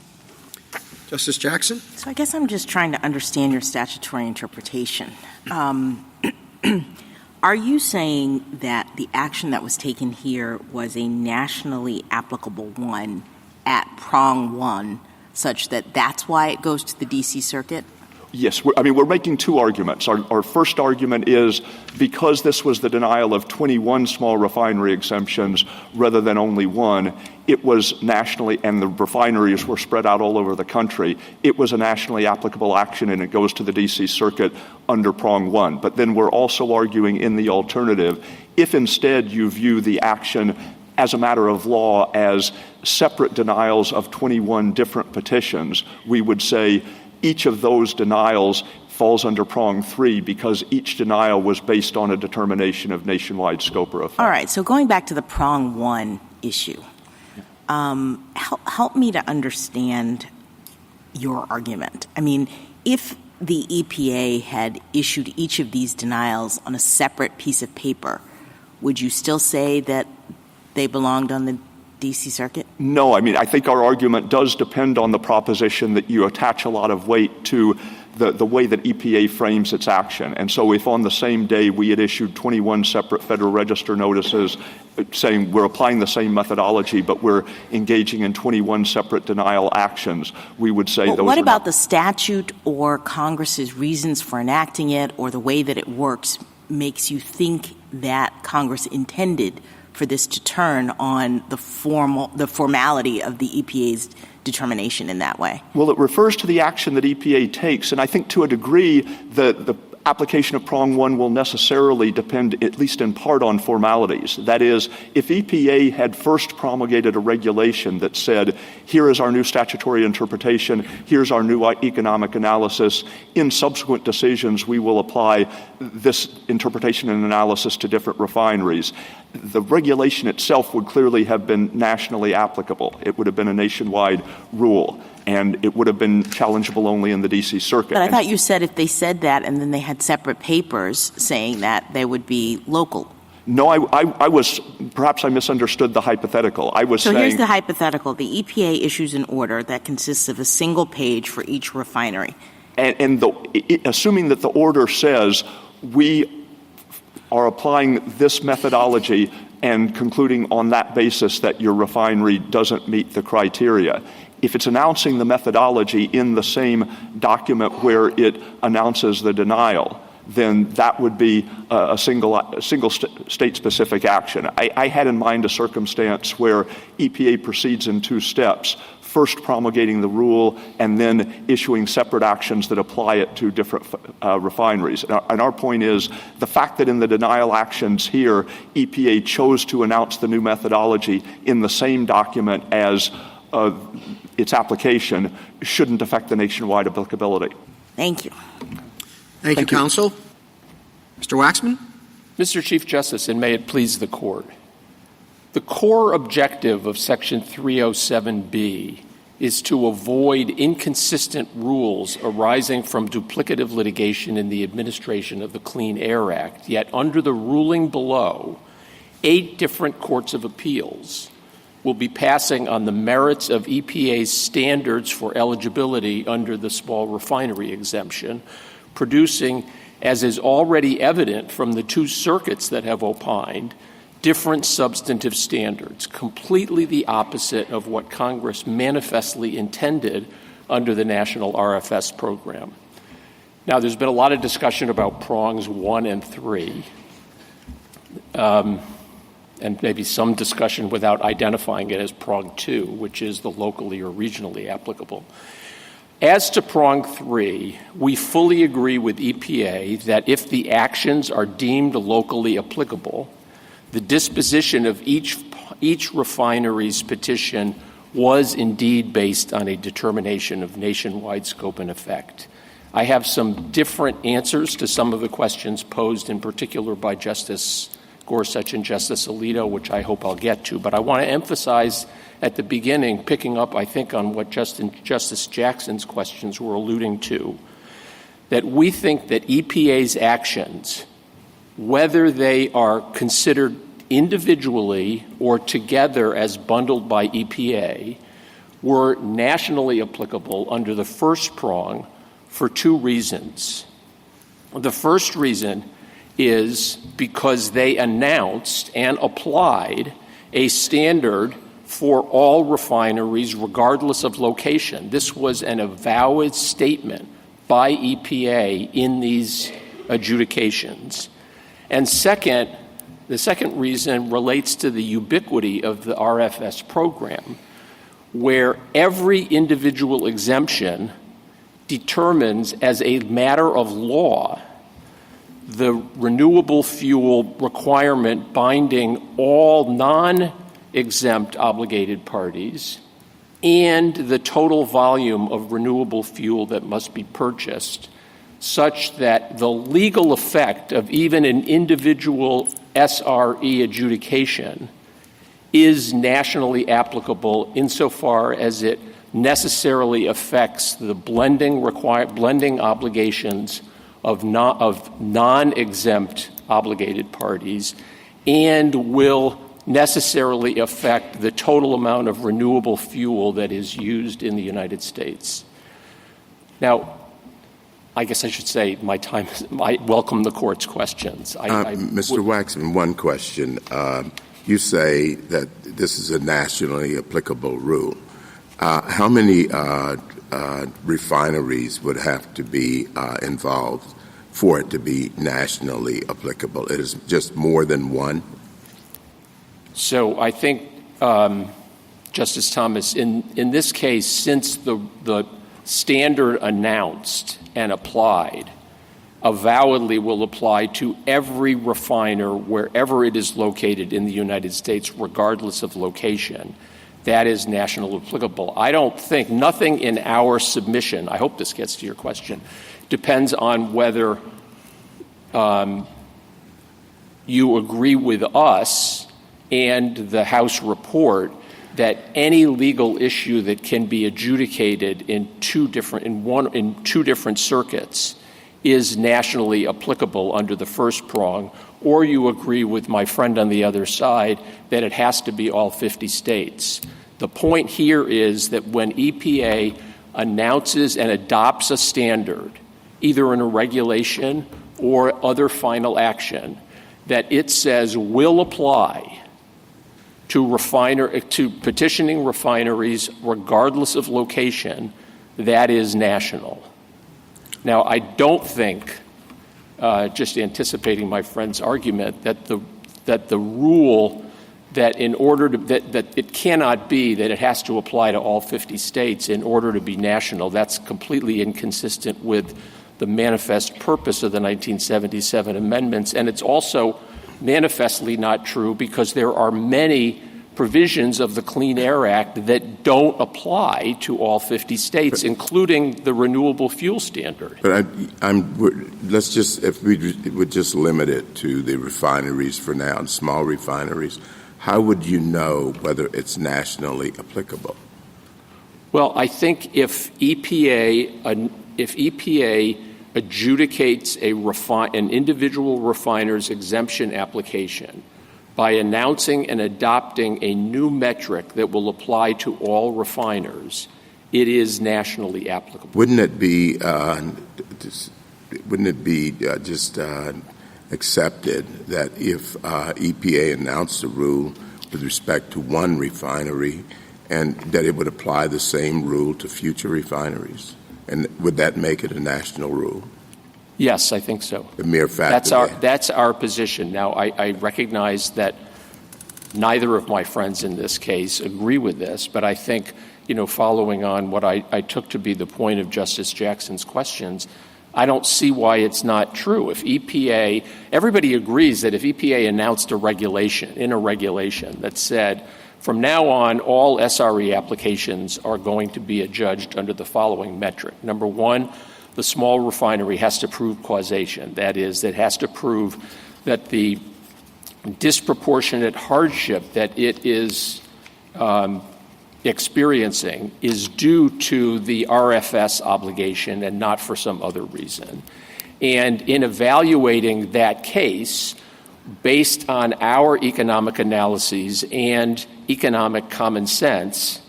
Justice Jackson? So I guess I'm just trying to understand your statutory interpretation. Are you saying that the action that was taken here was a nationally applicable one at prong one, such that that's why it goes to the D.C. Circuit? Yes. We're making two arguments. Our first argument is because this was the denial of 21 small refinery exemptions rather than only one, it was nationally, and the refineries were spread out all over the country, it was a nationally applicable action and it goes to the D.C. Circuit under prong one. But then we're also arguing in the alternative, if instead you view the action as a matter of law as separate denials of 21 different petitions, we would say each of those denials falls under prong 3 because each denial was based on a determination of nationwide scope or effect. All right. So going back to the prong 1 issue, help me to understand your argument. I mean, if the EPA had issued each of these denials on a separate piece of paper, would you still say that they belonged on the D.C. Circuit? No. I mean, I think our argument does depend on the proposition that you attach a lot of weight to the way that EPA frames its action. And so if on the same day we had issued 21 separate Federal Register notices saying we're applying the same methodology, but we're engaging in 21 separate denial actions, we would say those what are about not- the statute or Congress's reasons for enacting it or the way that it works makes you think that Congress intended for this to turn on the formality of the EPA's determination in that way? Well, it refers to the action that EPA takes, and I think to a degree the application of prong 1 will necessarily depend, at least in part, on formalities. That is, if EPA had first promulgated a regulation that said, here is our new statutory interpretation, here's our new economic analysis, in subsequent decisions we will apply this interpretation and analysis to different refineries, the regulation itself would clearly have been nationally applicable. It would have been a nationwide rule, and it would have been challengeable only in the D.C. Circuit. But I thought you said if they said that and then they had separate papers saying that, they would be local. No, I was – perhaps I misunderstood the hypothetical. I was saying – So here's the hypothetical. The EPA issues an order that consists of a single page for each refinery. And assuming that the order says we are applying this methodology and concluding on that basis that your refinery doesn't meet the criteria, if it's announcing the methodology in the same document where it announces the denial, then that would be a single state-specific action. I had in mind a circumstance where EPA proceeds in 2 steps, first promulgating the rule and then issuing separate actions that apply it to different refineries. And our point is the fact that in the denial actions here, EPA chose to announce the new methodology in the same document as its application shouldn't affect the nationwide applicability. Thank you. Thank you, counsel. Mr. Waxman? Mr. Chief Justice, and may it please the Court, the core objective of Section 307B is to avoid inconsistent rules arising from duplicative litigation in the administration of the Clean Air Act. Yet under the ruling below, 8 different courts of appeals will be passing on the merits of EPA's standards for eligibility under the small refinery exemption, producing, as is already evident from the 2 circuits that have opined, different substantive standards, completely the opposite of what Congress manifestly intended under the National RFS program. Now, there's been a lot of discussion about prongs 1 and 3, and maybe some discussion without identifying it as prong 2, which is the locally or regionally applicable. As to prong 3, we fully agree with EPA that if the actions are deemed locally applicable, the disposition of each refinery's petition was indeed based on a determination of nationwide scope and effect. I have some different answers to some of the questions posed in particular by Justice Gorsuch and Justice Alito, which I hope I'll get to. But I want to emphasize at the beginning, picking up, I think, on what Justice Jackson's questions were alluding to, that we think that EPA's actions, whether they are considered individually or together as bundled by EPA, were nationally applicable under the first prong for 2 reasons. The first reason is because they announced and applied a standard for all refineries regardless of location. This was an avowed statement by EPA in these adjudications. And second, the second reason relates to the ubiquity of the RFS program, where every individual exemption determines as a matter of law the renewable fuel requirement binding all non-exempt obligated parties and the total volume of renewable fuel that must be purchased such that the legal effect of even an individual SRE adjudication is nationally applicable insofar as it necessarily affects the blending obligations of non-exempt obligated parties and will necessarily affect the total amount of renewable fuel that is used in the United States. Now, I guess I should say I welcome the Court's questions. Mr. Waxman, one question. You say that this is a nationally applicable rule. How many refineries would have to be involved for it to be nationally applicable? It is just more than one? So I think, Justice Thomas, in this case, since the standard announced and applied avowedly will apply to every refiner wherever it is located in the United States, regardless of location, that is national applicable. I don't think nothing in our submission, I hope this gets to your question, depends on whether you agree with us and the House report that any legal issue that can be adjudicated in two different circuits is nationally applicable under the first prong, or you agree with my friend on the other side that it has to be all 50 states. The point here is that when EPA announces and adopts a standard, either in a regulation or other final action, that it says will apply to petitioning refineries regardless of location, that is national. Now, I don't think, just anticipating my friend's argument, that the rule that that it cannot be that it has to apply to all 50 states in order to be national, that's completely inconsistent with the manifest purpose of the 1977 amendments, and it's also manifestly not true because there are many provisions of the Clean Air Act that don't apply to all 50 states, including the renewable fuel standard. But let's just, if we would just limit it to the refineries for now, and small refineries, how would you know whether it's nationally applicable? Well, I think if EPA adjudicates an individual refiner's exemption application by announcing and adopting a new metric that will apply to all refiners, it is nationally applicable. Wouldn't it be just accepted that if EPA announced a rule with respect to one refinery, and that it would apply the same rule to future refineries? And would that make it a national rule? Yes, I think so. The mere fact that's our position. Now, I recognize that neither of my friends in this case agree with this, but I think, following on what I took to be the point of Justice Jackson's questions, I don't see why it's not true. If everybody agrees that if EPA announced a regulation that said, from now on, all SRE applications are going to be adjudged under the following metric. Number one, the small refinery has to prove causation. That is, it has to prove that the disproportionate hardship that it is experiencing is due to the RFS obligation and not for some other reason. And in evaluating that case, based on our economic analyses and economic common sense,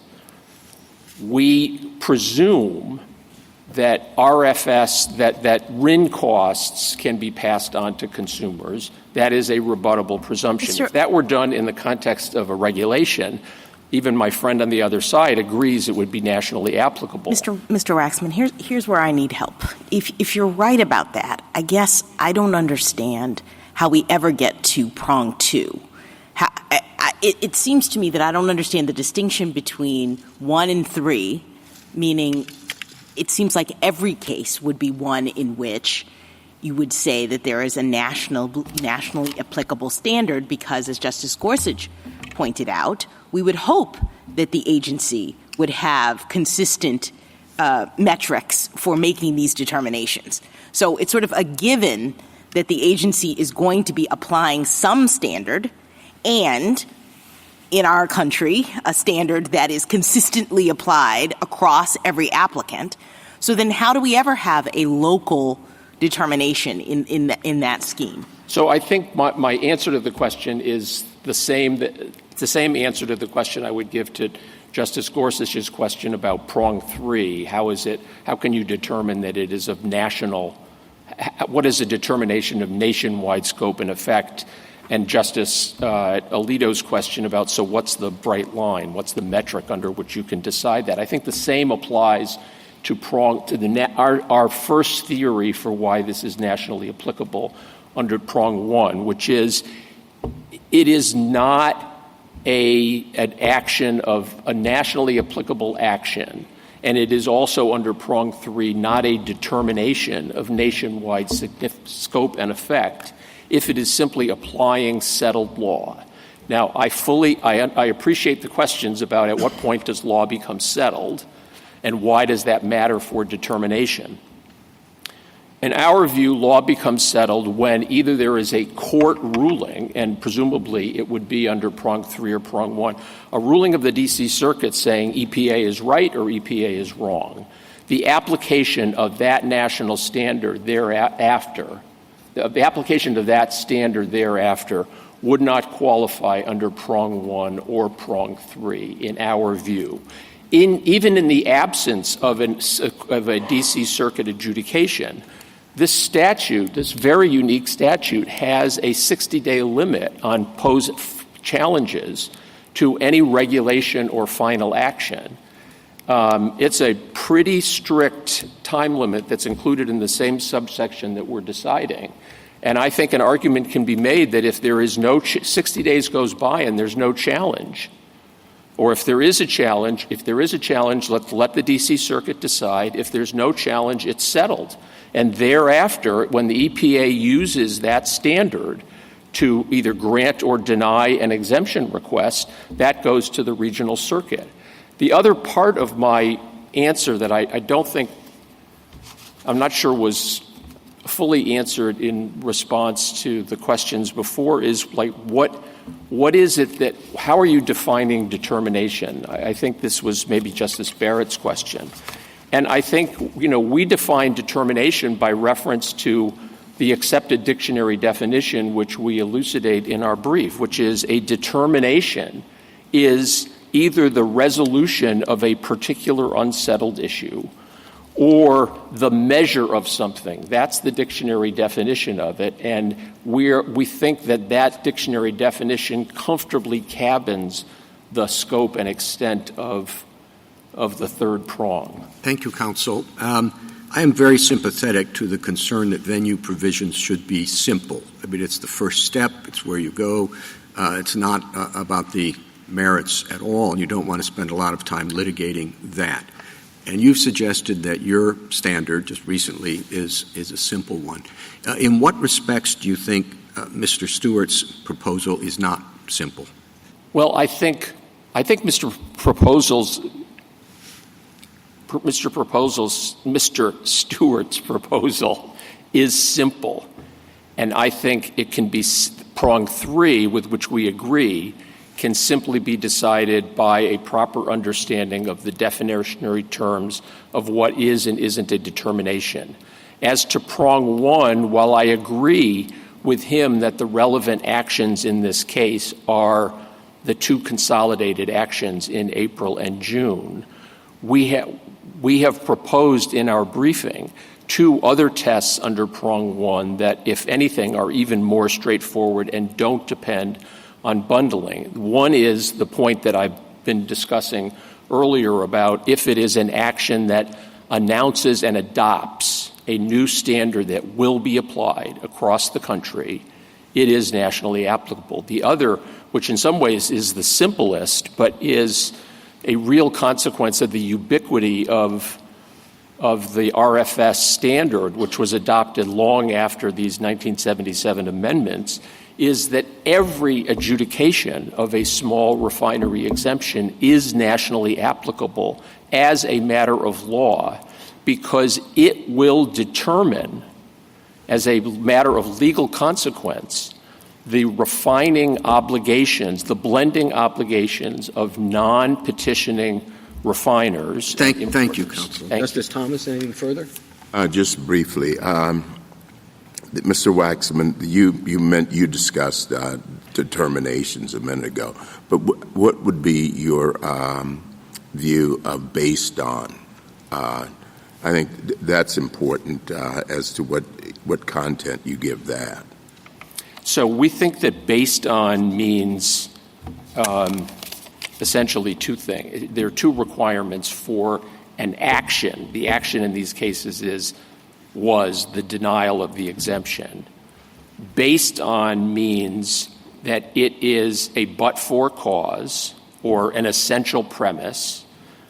we presume that RFS, that RIN costs can be passed on to consumers. That is a rebuttable presumption. If that were done in the context of a regulation, even my friend on the other side agrees it would be nationally applicable. Mr. Waxman, here's where I need help. If you're right about that, I guess I don't understand how we ever get to prong two. It seems to me that I don't understand the distinction between 1 and 3, meaning it seems like every case would be one in which you would say that there is a nationally applicable standard because, as Justice Gorsuch pointed out, we would hope that the agency would have consistent metrics for making these determinations. So it's sort of a given that the agency is going to be applying some standard, and in our country, a standard that is consistently applied across every applicant. So then how do we ever have a local determination in that scheme? So I think my answer to the question is the same answer to the question I would give to Justice Gorsuch's question about prong 3. How can you determine that it is of what is a determination of nationwide scope and effect? And Justice Alito's question about, so what's the bright line? What's the metric under which you can decide that? I think the same applies to our first theory for why this is nationally applicable under prong 1, which is it is not an action of a nationally applicable action, and it is also under prong 3 not a determination of nationwide scope and effect if it is simply applying settled law. Now, I appreciate the questions about at what point does law become settled and why does that matter for determination. In our view, law becomes settled when either there is a court ruling, and presumably it would be under prong 3 or prong 1, a ruling of the D.C. Circuit saying EPA is right or EPA is wrong. The application of that national standard thereafter, would not qualify under prong 1 or prong 3 in our view. Even in the absence of a D.C. Circuit adjudication, this statute, this very unique statute, has a 60-day limit on challenges to any regulation or final action. It's a pretty strict time limit that's included in the same subsection that we're deciding. And I think an argument can be made that if there is 60 days goes by and there's no challenge, or if there is a challenge, let's let the D.C. Circuit decide. If there's no challenge, it's settled. And thereafter, when the EPA uses that standard to either grant or deny an exemption request, that goes to the regional circuit. The other part of my answer that I'm not sure was fully answered in response to the questions before is like, what is it how are you defining determination? I think this was maybe Justice Barrett's question. And I think, we define determination by reference to the accepted dictionary definition, which we elucidate in our brief, which is a determination is either the resolution of a particular unsettled issue or the measure of something. That's the dictionary definition of it. And we think that dictionary definition comfortably cabins the scope and extent of the third prong. Thank you, counsel. I am very sympathetic to the concern that venue provisions should be simple. I mean, it's the first step. It's where you go. It's not about the merits at all, and you don't want to spend a lot of time litigating that. And you've suggested that your standard just recently is a simple one. In what respects do you think Mr. Stewart's proposal is not simple? Well, I think Mr. Stewart's proposal is simple. And I think it can be prong 3, with which we agree, can simply be decided by a proper understanding of the definitionary terms of what is and isn't a determination. As to prong 1, while I agree with him that the relevant actions in this case are the two consolidated actions in April and June, we have proposed in our briefing 2 other tests under prong 1 that, if anything, are even more straightforward and don't depend on bundling. One is the point that I've been discussing earlier about if it is an action that announces and adopts a new standard that will be applied across the country, it is nationally applicable. The other, which in some ways is the simplest, but is a real consequence of the ubiquity of the RFS standard, which was adopted long after these 1977 amendments, is that every adjudication of a small refinery exemption is nationally applicable as a matter of law, because it will determine, as a matter of legal consequence, the refining obligations, the blending obligations of non-petitioning refiners. Thank you, Counsel. Justice Thomas, anything further? Just briefly, Mr. Waxman, you discussed determinations a minute ago, but what would be your view of based on? I think that's important as to what content you give that. So we think that based on means essentially two things. There are two requirements for an action. The action in these cases was the denial of the exemption. Based on means that it is a but-for cause or an essential premise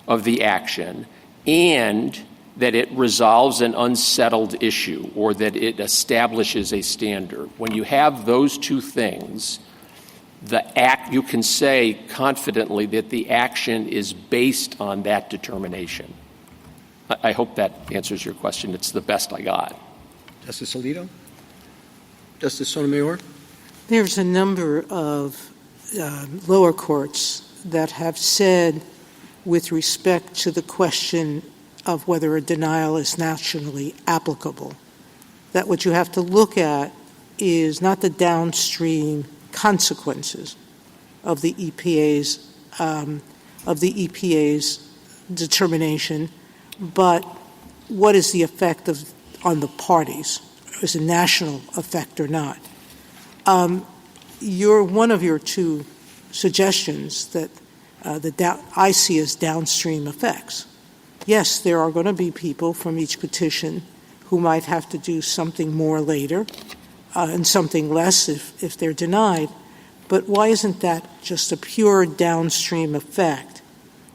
of the action, and that it resolves an unsettled issue or that it establishes a standard. When you have those two things, you can say confidently that the action is based on that determination. I hope that answers your question. It's the best I got. Justice Alito? Justice Sotomayor? There's a number of lower courts that have said, with respect to the question of whether a denial is nationally applicable, that what you have to look at is not the downstream consequences of the EPA's determination, but what is the effect on the parties? Is it a national effect or not? One of your two suggestions that I see as downstream effects. Yes, there are going to be people from each petition who might have to do something more later and something less if they're denied. But why isn't that just a pure downstream effect?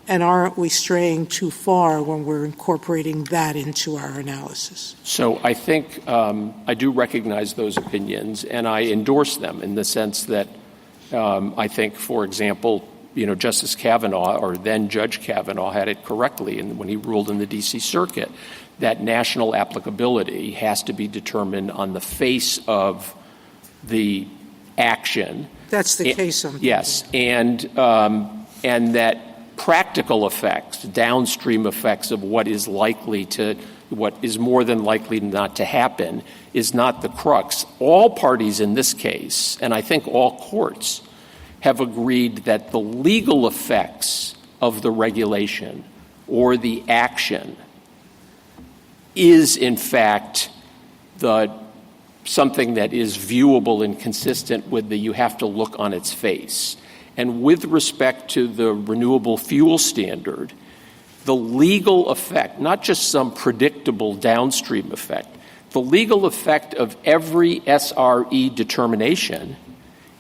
And aren't we straying too far when we're incorporating that into our analysis? So I think I do recognize those opinions, and I endorse them in the sense that I think, for example, Justice Kavanaugh, or then Judge Kavanaugh, had it correctly when he ruled in the D.C. Circuit that national applicability has to be determined on the face of the action. That's the case. Yes, and that practical effects, downstream effects of what is more than likely not to happen, is not the crux. All parties in this case, and I think all courts, have agreed that the legal effects of the regulation or the action is, in fact, something that is viewable and consistent with you have to look on its face. And with respect to the renewable fuel standard, the legal effect, not just some predictable downstream effect, the legal effect of every SRE determination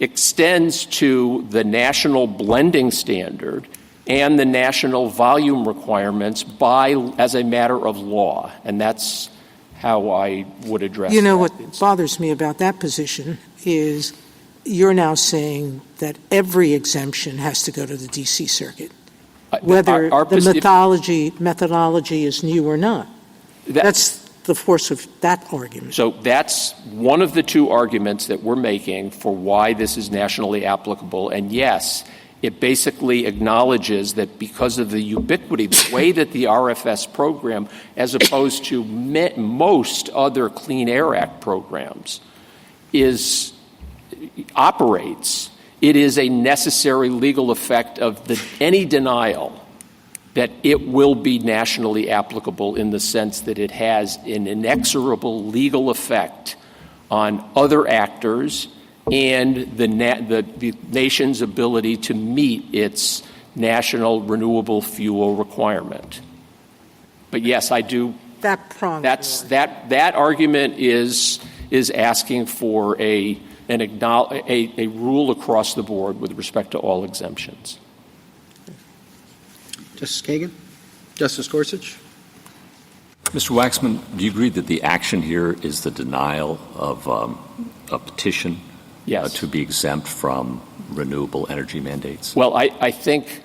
extends to the national blending standard and the national volume requirements as a matter of law. And that's how I would address that. What bothers me about that position is you're now saying that every exemption has to go to the D.C. Circuit, whether the methodology is new or not. That's the force of that argument. So that's one of the two arguments that we're making for why this is nationally applicable. And yes, it basically acknowledges that because of the ubiquity, the way that the RFS program, as opposed to most other Clean Air Act programs, operates, it is a necessary legal effect of any denial that it will be nationally applicable in the sense that it has an inexorable legal effect on other actors and the nation's ability to meet its national renewable fuel requirement. But yes, I do. That argument is asking for a rule across the board with respect to all exemptions. Justice Kagan? Justice Gorsuch? Mr. Waxman, do you agree that the action here is the denial of a petition Yes. To be exempt from renewable energy mandates? Well, I think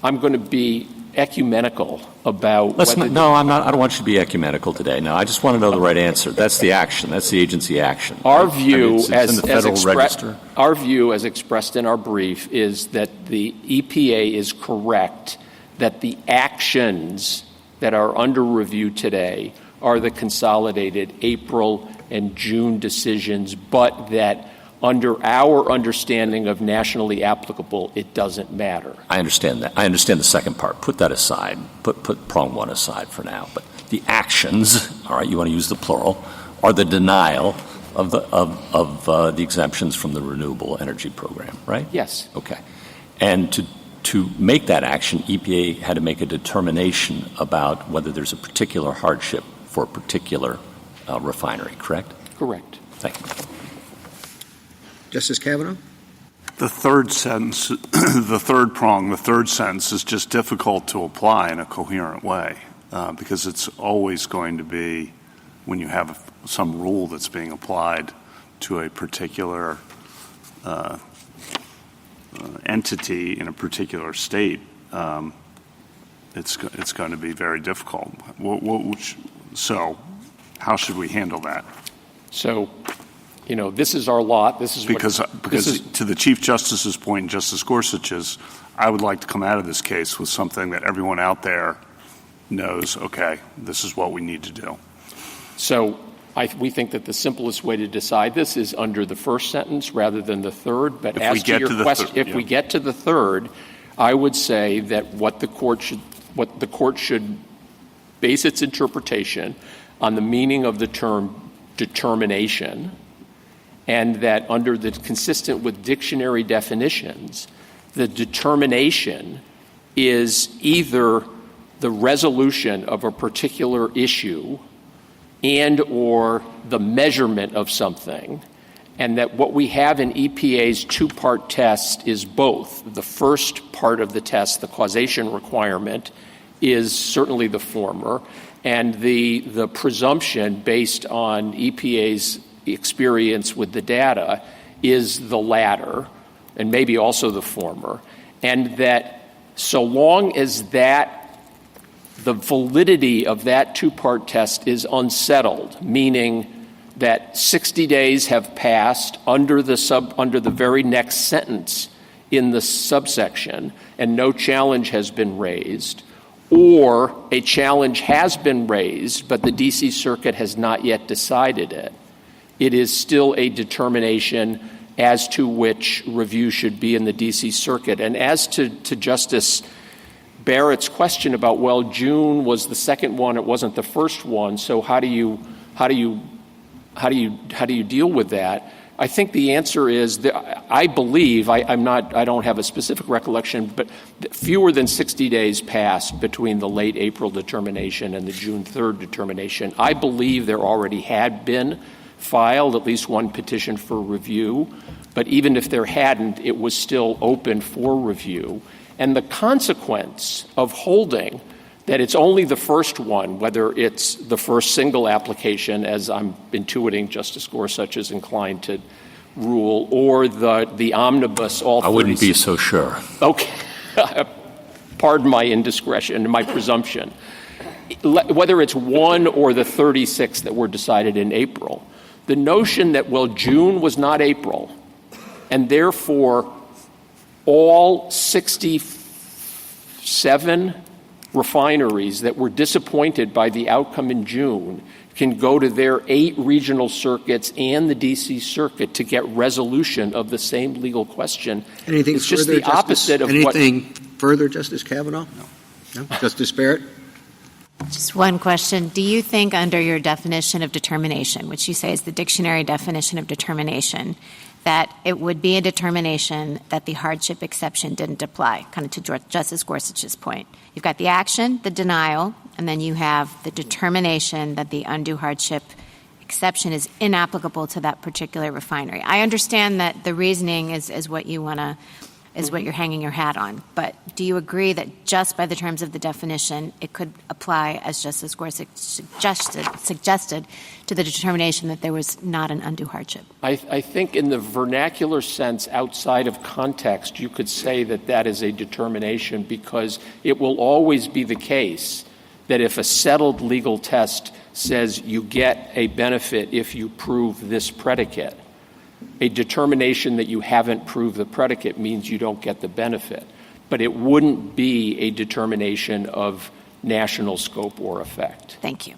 I'm going to be ecumenical about No, I'm not. I don't want you to be ecumenical today. No, I just want to know the right answer. That's the action. That's the agency action. Our view, it's in the Federal Register. Our view, as expressed in our brief, is that the EPA is correct that the actions that are under review today are the consolidated April and June decisions, but that under our understanding of nationally applicable, it doesn't matter. I understand that. I understand the second part. Put that aside. Put prong one aside for now. But the actions, all right, you want to use the plural, are the denial of the exemptions from the renewable energy program, right? Yes. Okay. And to make that action, EPA had to make a determination about whether there's a particular hardship for a particular refinery, correct? Correct. Thank you. Justice Kavanaugh? The third sentence, the third prong, the third sentence is just difficult to apply in a coherent way because it's always going to be when you have some rule that's being applied to a particular entity in a particular state, it's going to be very difficult. So how should we handle that? So, this is our lot. This is because to the Chief Justice's point and Justice Gorsuch's, I would like to come out of this case with something that everyone out there knows, okay, this is what we need to do. So we think that the simplest way to decide this is under the first sentence rather than the third. But as to your question, if we get to the third, I would say that what the court should base its interpretation on the meaning of the term determination, and that under the consistent with dictionary definitions, the determination is either the resolution of a particular issue and or the measurement of something, and that what we have in EPA's two-part test is both. The first part of the test, the causation requirement, is certainly the former, and the presumption based on EPA's experience with the data is the latter, and maybe also the former, and that so long as the validity of that two-part test is unsettled, meaning that 60 days have passed under the very next sentence in the subsection and no challenge has been raised, or a challenge has been raised but the D.C. Circuit has not yet decided it, it is still a determination as to which review should be in the D.C. Circuit. And as to Justice Barrett's question about, well, June was the second one, it wasn't the first one, so how do you deal with that? I think the answer is that I believe I don't have a specific recollection, but fewer than 60 days passed between the late April determination and the June 3rd determination. I believe there already had been filed at least one petition for review, but even if there hadn't, it was still open for review. And the consequence of holding that it's only the first one, whether it's the first single application, as I'm intuiting Justice Gorsuch is inclined to rule, or the omnibus, all 36. I wouldn't be so sure. Okay. Pardon my indiscretion, my presumption. Whether it's one or the 36 that were decided in April, the notion that, well, June was not April, and therefore all 67 refineries that were disappointed by the outcome in June can go to their 8 regional circuits and the D.C. Circuit to get resolution of the same legal question. Anything it's further, just the opposite of anything further, Justice Kavanaugh? No? Justice Barrett? Just one question. Do you think under your definition of determination, which you say is the dictionary definition of determination, that it would be a determination that the hardship exception didn't apply, kind of to Justice Gorsuch's point? You've got the action, the denial, and then you have the determination that the undue hardship exception is inapplicable to that particular refinery. I understand that the reasoning is what you want to is what you're hanging your hat on. But do you agree that just by the terms of the definition, it could apply, as Justice Gorsuch suggested, to the determination that there was not an undue hardship? I think in the vernacular sense, outside of context, you could say that that is a determination because it will always be the case that if a settled legal test says you get a benefit if you prove this predicate, a determination that you haven't proved the predicate means you don't get the benefit. But it wouldn't be a determination of national scope or effect. Thank you.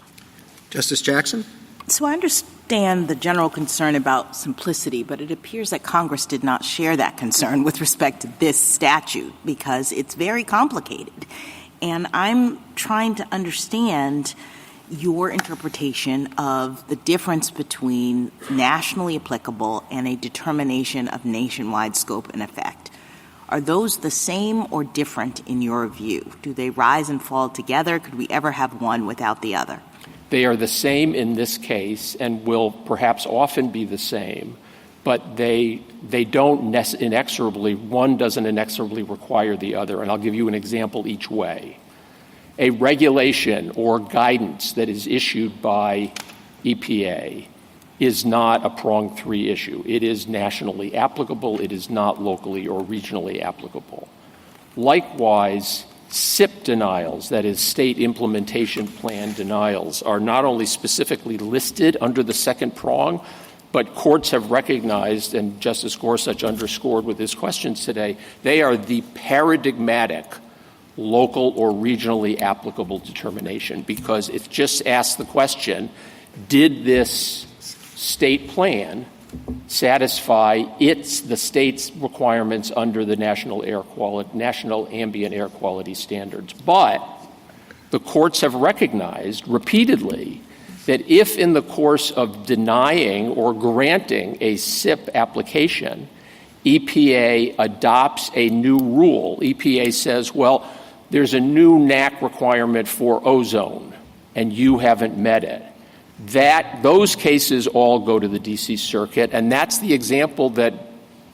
Justice Jackson? So I understand the general concern about simplicity, but it appears that Congress did not share that concern with respect to this statute because it's very complicated. And I'm trying to understand your interpretation of the difference between nationally applicable and a determination of nationwide scope and effect. Are those the same or different in your view? Do they rise and fall together? Could we ever have one without the other? They are the same in this case and will perhaps often be the same, but they don't inexorably, one doesn't inexorably require the other. And I'll give you an example each way. A regulation or guidance that is issued by EPA is not a prong 3 issue. It is nationally applicable. It is not locally or regionally applicable. Likewise, SIP denials, that is state implementation plan denials, are not only specifically listed under the second prong, but courts have recognized, and Justice Gorsuch underscored with his questions today, they are the paradigmatic local or regionally applicable determination because it just asks the question, did this state plan satisfy the state's requirements under the national ambient air quality standards? But the courts have recognized repeatedly that if in the course of denying or granting a SIP application, EPA adopts a new rule. EPA says, well, there's a new NAC requirement for ozone, and you haven't met it. Those cases all go to the D.C. Circuit, and that's the example that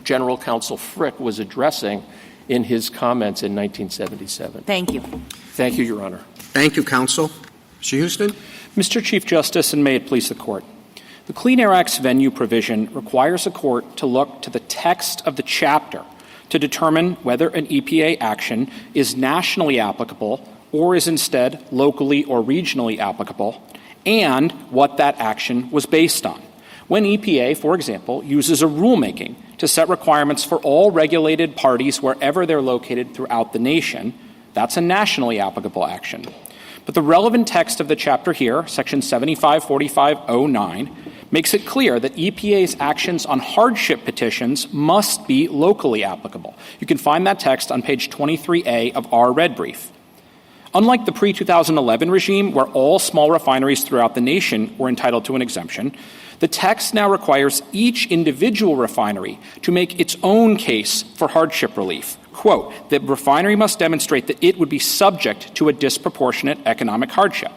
General Counsel Frick was addressing in his comments in 1977. Thank you. Thank you, Your Honor. Thank you, Counsel. Mr. Houston? Mr. Chief Justice, and may it please the Court. The Clean Air Act's venue provision requires a court to look to the text of the chapter to determine whether an EPA action is nationally applicable or is instead locally or regionally applicable, and what that action was based on. When EPA, for example, uses a rulemaking to set requirements for all regulated parties wherever they're located throughout the nation, that's a nationally applicable action. But the relevant text of the chapter here, Section 754509, makes it clear that EPA's actions on hardship petitions must be locally applicable. You can find that text on page 23A of our red brief. Unlike the pre-2011 regime, where all small refineries throughout the nation were entitled to an exemption, the text now requires each individual refinery to make its own case for hardship relief. Quote, the refinery must demonstrate that it would be subject to a disproportionate economic hardship.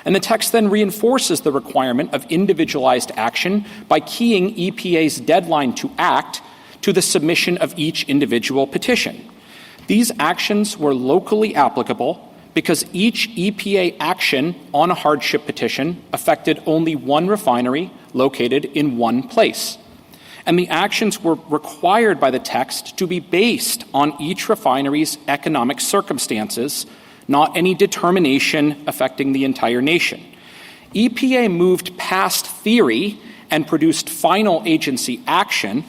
And the text then reinforces the requirement of individualized action by keying EPA's deadline to act to the submission of each individual petition. These actions were locally applicable because each EPA action on a hardship petition affected only one refinery located in one place. And the actions were required by the text to be based on each refinery's economic circumstances, not any determination affecting the entire nation. EPA moved past theory and produced final agency action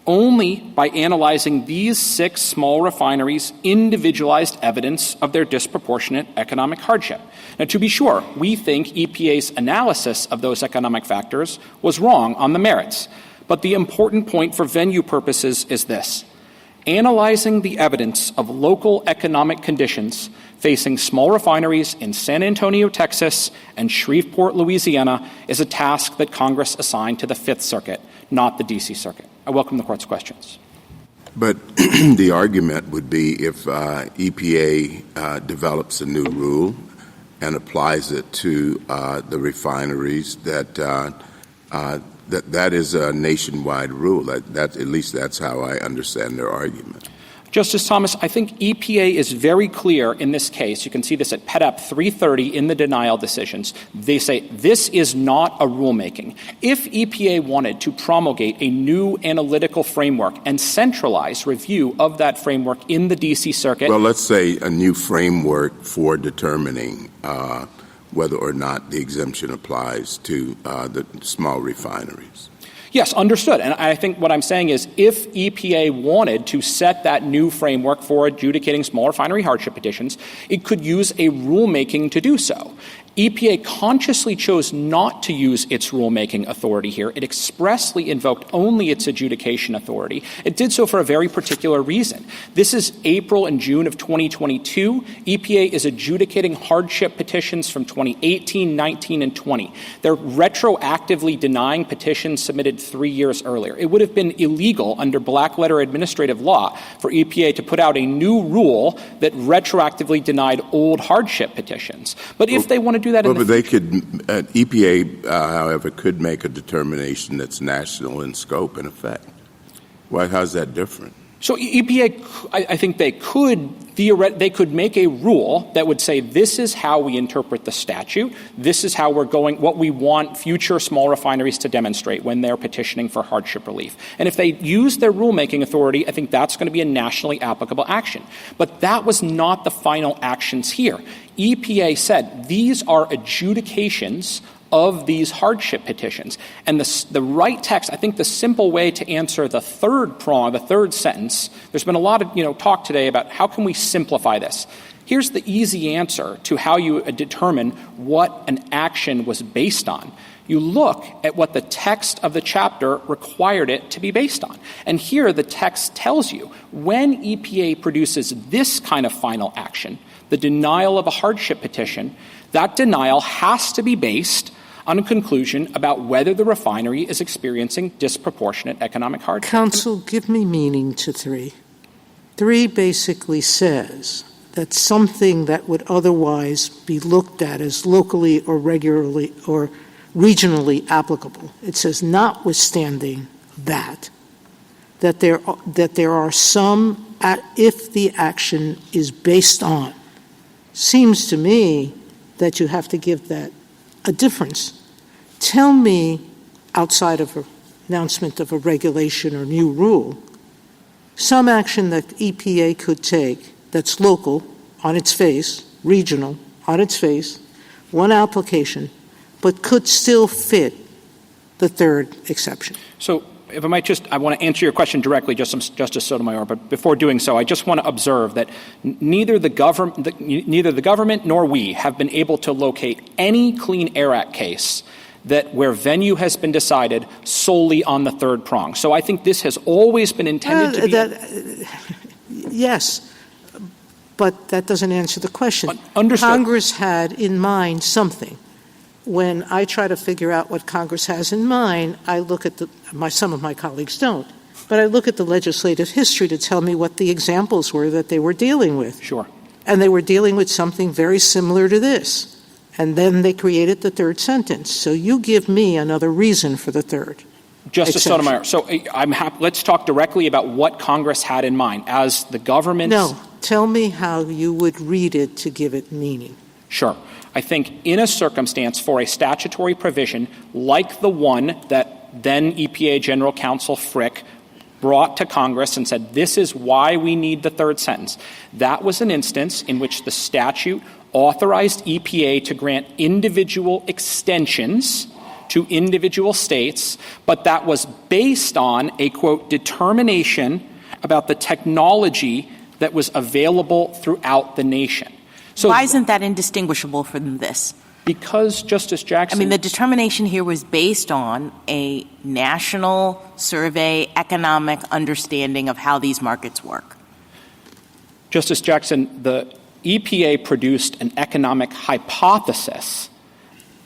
only by analyzing these 6 small refineries' individualized evidence of their disproportionate economic hardship. Now, to be sure, we think EPA's analysis of those economic factors was wrong on the merits. But the important point for venue purposes is this. Analyzing the evidence of local economic conditions facing small refineries in San Antonio, Texas, and Shreveport, Louisiana, is a task that Congress assigned to the Fifth Circuit, not the D.C. Circuit. I welcome the Court's questions. But the argument would be if EPA develops a new rule and applies it to the refineries, that is a nationwide rule. That at least that's how I understand their argument. Justice Thomas, I think EPA is very clear in this case. You can see this at PEDAP 330 in the denial decisions. They say this is not a rulemaking. If EPA wanted to promulgate a new analytical framework and centralize review of that framework in the D.C. Circuit. Well, let's say a new framework for determining whether or not the exemption applies to the small refineries. Yes, understood. And I think what I'm saying is if EPA wanted to set that new framework for adjudicating small refinery hardship petitions, it could use a rulemaking to do so. EPA consciously chose not to use its rulemaking authority here. It expressly invoked only its adjudication authority. It did so for a very particular reason. This is April and June of 2022. EPA is adjudicating hardship petitions from 2018, 19, and 20. They're retroactively denying petitions submitted 3 years earlier. It would have been illegal under black-letter administrative law for EPA to put out a new rule that retroactively denied old hardship petitions. But if they want to do that but they could, EPA, however, could make a determination that's national in scope and effect. Why? How's that different? So EPA, I think they could make a rule that would say this is how we interpret the statute. This is how we're going, what we want future small refineries to demonstrate when they're petitioning for hardship relief. And if they use their rulemaking authority, I think that's going to be a nationally applicable action. But that was not the final actions here. EPA said these are adjudications of these hardship petitions. And the right text, I think the simple way to answer the third prong, the third sentence, there's been a lot of talk today about how can we simplify this. Here's the easy answer to how you determine what an action was based on. You look at what the text of the chapter required it to be based on. And here the text tells you when EPA produces this kind of final action, the denial of a hardship petition, that denial has to be based on a conclusion about whether the refinery is experiencing disproportionate economic hardship. Counsel, give me meaning to 3. 3 basically says that something that would otherwise be looked at as locally or regularly or regionally applicable, it says notwithstanding that there are some, if the action is based on, seems to me that you have to give that a difference. Tell me, outside of an announcement of a regulation or new rule, some action that EPA could take that's local on its face, regional on its face, one application, but could still fit the third exception. So if I might I want to answer your question directly, Justice Sotomayor, but before doing so, I just want to observe that neither the government nor we have been able to locate any Clean Air Act case where venue has been decided solely on the third prong. So I think this has always been intended to be... Yes, but that doesn't answer the question. Understood. Congress had in mind something. When I try to figure out what Congress has in mind, I look at some of my colleagues don't, but I look at the legislative history to tell me what the examples were that they were dealing with. Sure. And they were dealing with something very similar to this. And then they created the third sentence. So you give me another reason for the third. Justice exception. Sotomayor, so I'm happy. Let's talk directly about what Congress had in mind as the government. No, tell me how you would read it to give it meaning. Sure. I think in a circumstance for a statutory provision like the one that then EPA General Counsel Frick brought to Congress and said, this is why we need the third sentence. That was an instance in which the statute authorized EPA to grant individual extensions to individual states, but that was based on a, quote, determination about the technology that was available throughout the nation. So why isn't that indistinguishable from this? Because, Justice Jackson... the determination here was based on a national survey, economic understanding of how these markets work. Justice Jackson, the EPA produced an economic hypothesis.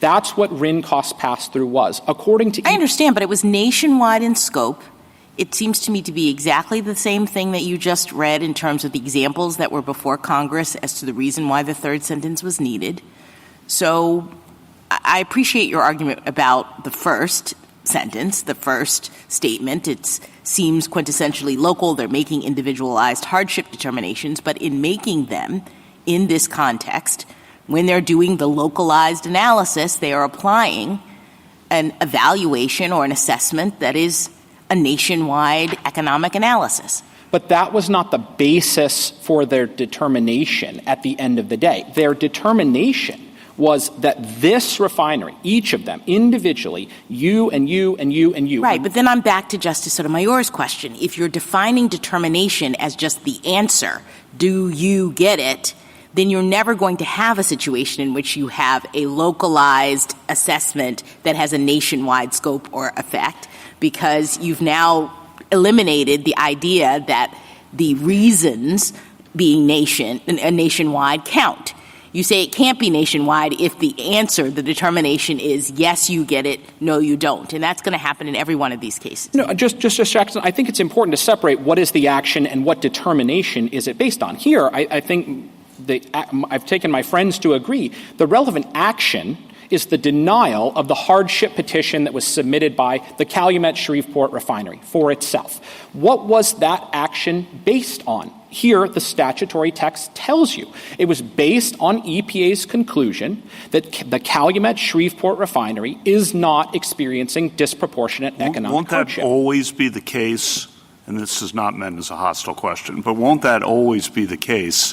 That's what RIN cost pass-through was. According to... I understand, but it was nationwide in scope. It seems to me to be exactly the same thing that you just read in terms of the examples that were before Congress as to the reason why the third sentence was needed. So I appreciate your argument about the first sentence, the first statement. It seems quintessentially local. They're making individualized hardship determinations, but in making them in this context, when they're doing the localized analysis, they are applying an evaluation or an assessment that is a nationwide economic analysis. But that was not the basis for their determination at the end of the day. Their determination was that this refinery, each of them individually, you and you and you and you. Right, but then I'm back to Justice Sotomayor's question. If you're defining determination as just the answer, do you get it, then you're never going to have a situation in which you have a localized assessment that has a nationwide scope or effect, because you've now eliminated the idea that the reasons being nationwide count. You say it can't be nationwide if the answer, the determination is yes, you get it, no, you don't. And that's going to happen in every one of these cases. No, Justice Jackson, I think it's important to separate what is the action and what determination is it based on. Here, I think I've taken my friends to agree. The relevant action is the denial of the hardship petition that was submitted by the Calumet Shreveport refinery for itself. What was that action based on? Here, the statutory text tells you. It was based on EPA's conclusion that the Calumet Shreveport refinery is not experiencing disproportionate economic hardship. Won't that always be the case? And this is not meant as a hostile question, but won't that always be the case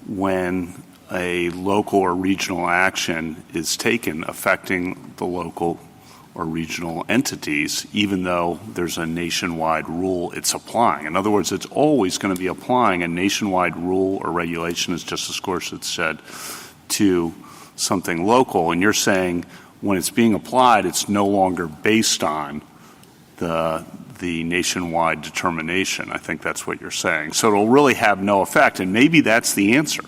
when a local or regional action is taken affecting the local or regional entities, even though there's a nationwide rule it's applying? In other words, it's always going to be applying a nationwide rule or regulation, as Justice Gorsuch said, to something local. And you're saying when it's being applied, it's no longer based on the nationwide determination. I think that's what you're saying. So it'll really have no effect, and maybe that's the answer.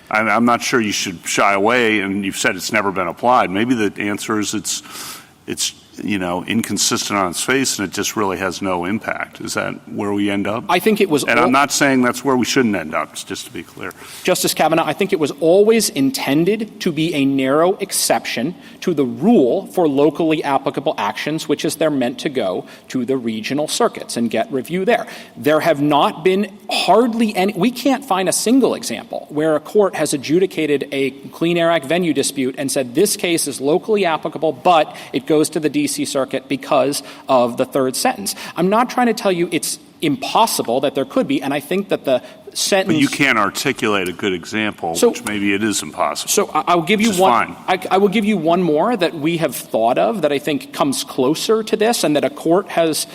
I'm not sure you should shy away, and you've said it's never been applied. Maybe the answer is it's inconsistent on its face, and it just really has no impact. Is that where we end up? I think it was. And I'm not saying that's where we shouldn't end up, just to be clear. Justice Kavanaugh, I think it was always intended to be a narrow exception to the rule for locally applicable actions, which is they're meant to go to the regional circuits and get review there. There have not been hardly any. We can't find a single example where a court has adjudicated a Clean Air Act venue dispute and said this case is locally applicable, but it goes to the D.C. Circuit because of the third sentence. I'm not trying to tell you it's impossible that there could be, and I think that the sentence... But you can't articulate a good example, which maybe it is impossible. So I'll give you one. I will give you one more that we have thought of that I think comes closer to this, and that a court has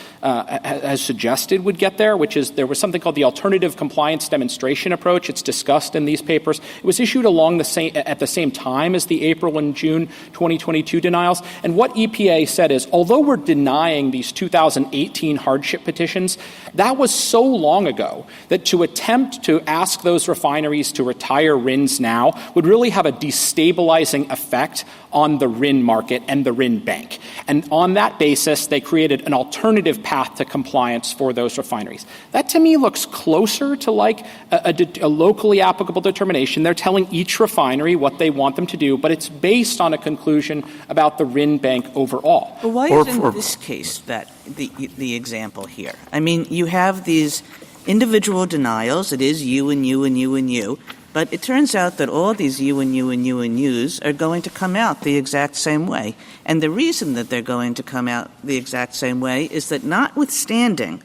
suggested would get there, which is there was something called the alternative compliance demonstration approach. It's discussed in these papers. It was issued at the same time as the April and June 2022 denials. And what EPA said is, although we're denying these 2018 hardship petitions, that was so long ago that to attempt to ask those refineries to retire RINs now would really have a destabilizing effect on the RIN market and the RIN bank. And on that basis, they created an alternative path to compliance for those refineries. That to me looks closer to like a locally applicable determination. They're telling each refinery what they want them to do, but it's based on a conclusion about the RIN bank overall. But why isn't this case that the example here? I mean, you have these individual denials. It is you and you and you and you. But it turns out that all these you and you and you and yous are going to come out the exact same way. And the reason that they're going to come out the exact same way is that notwithstanding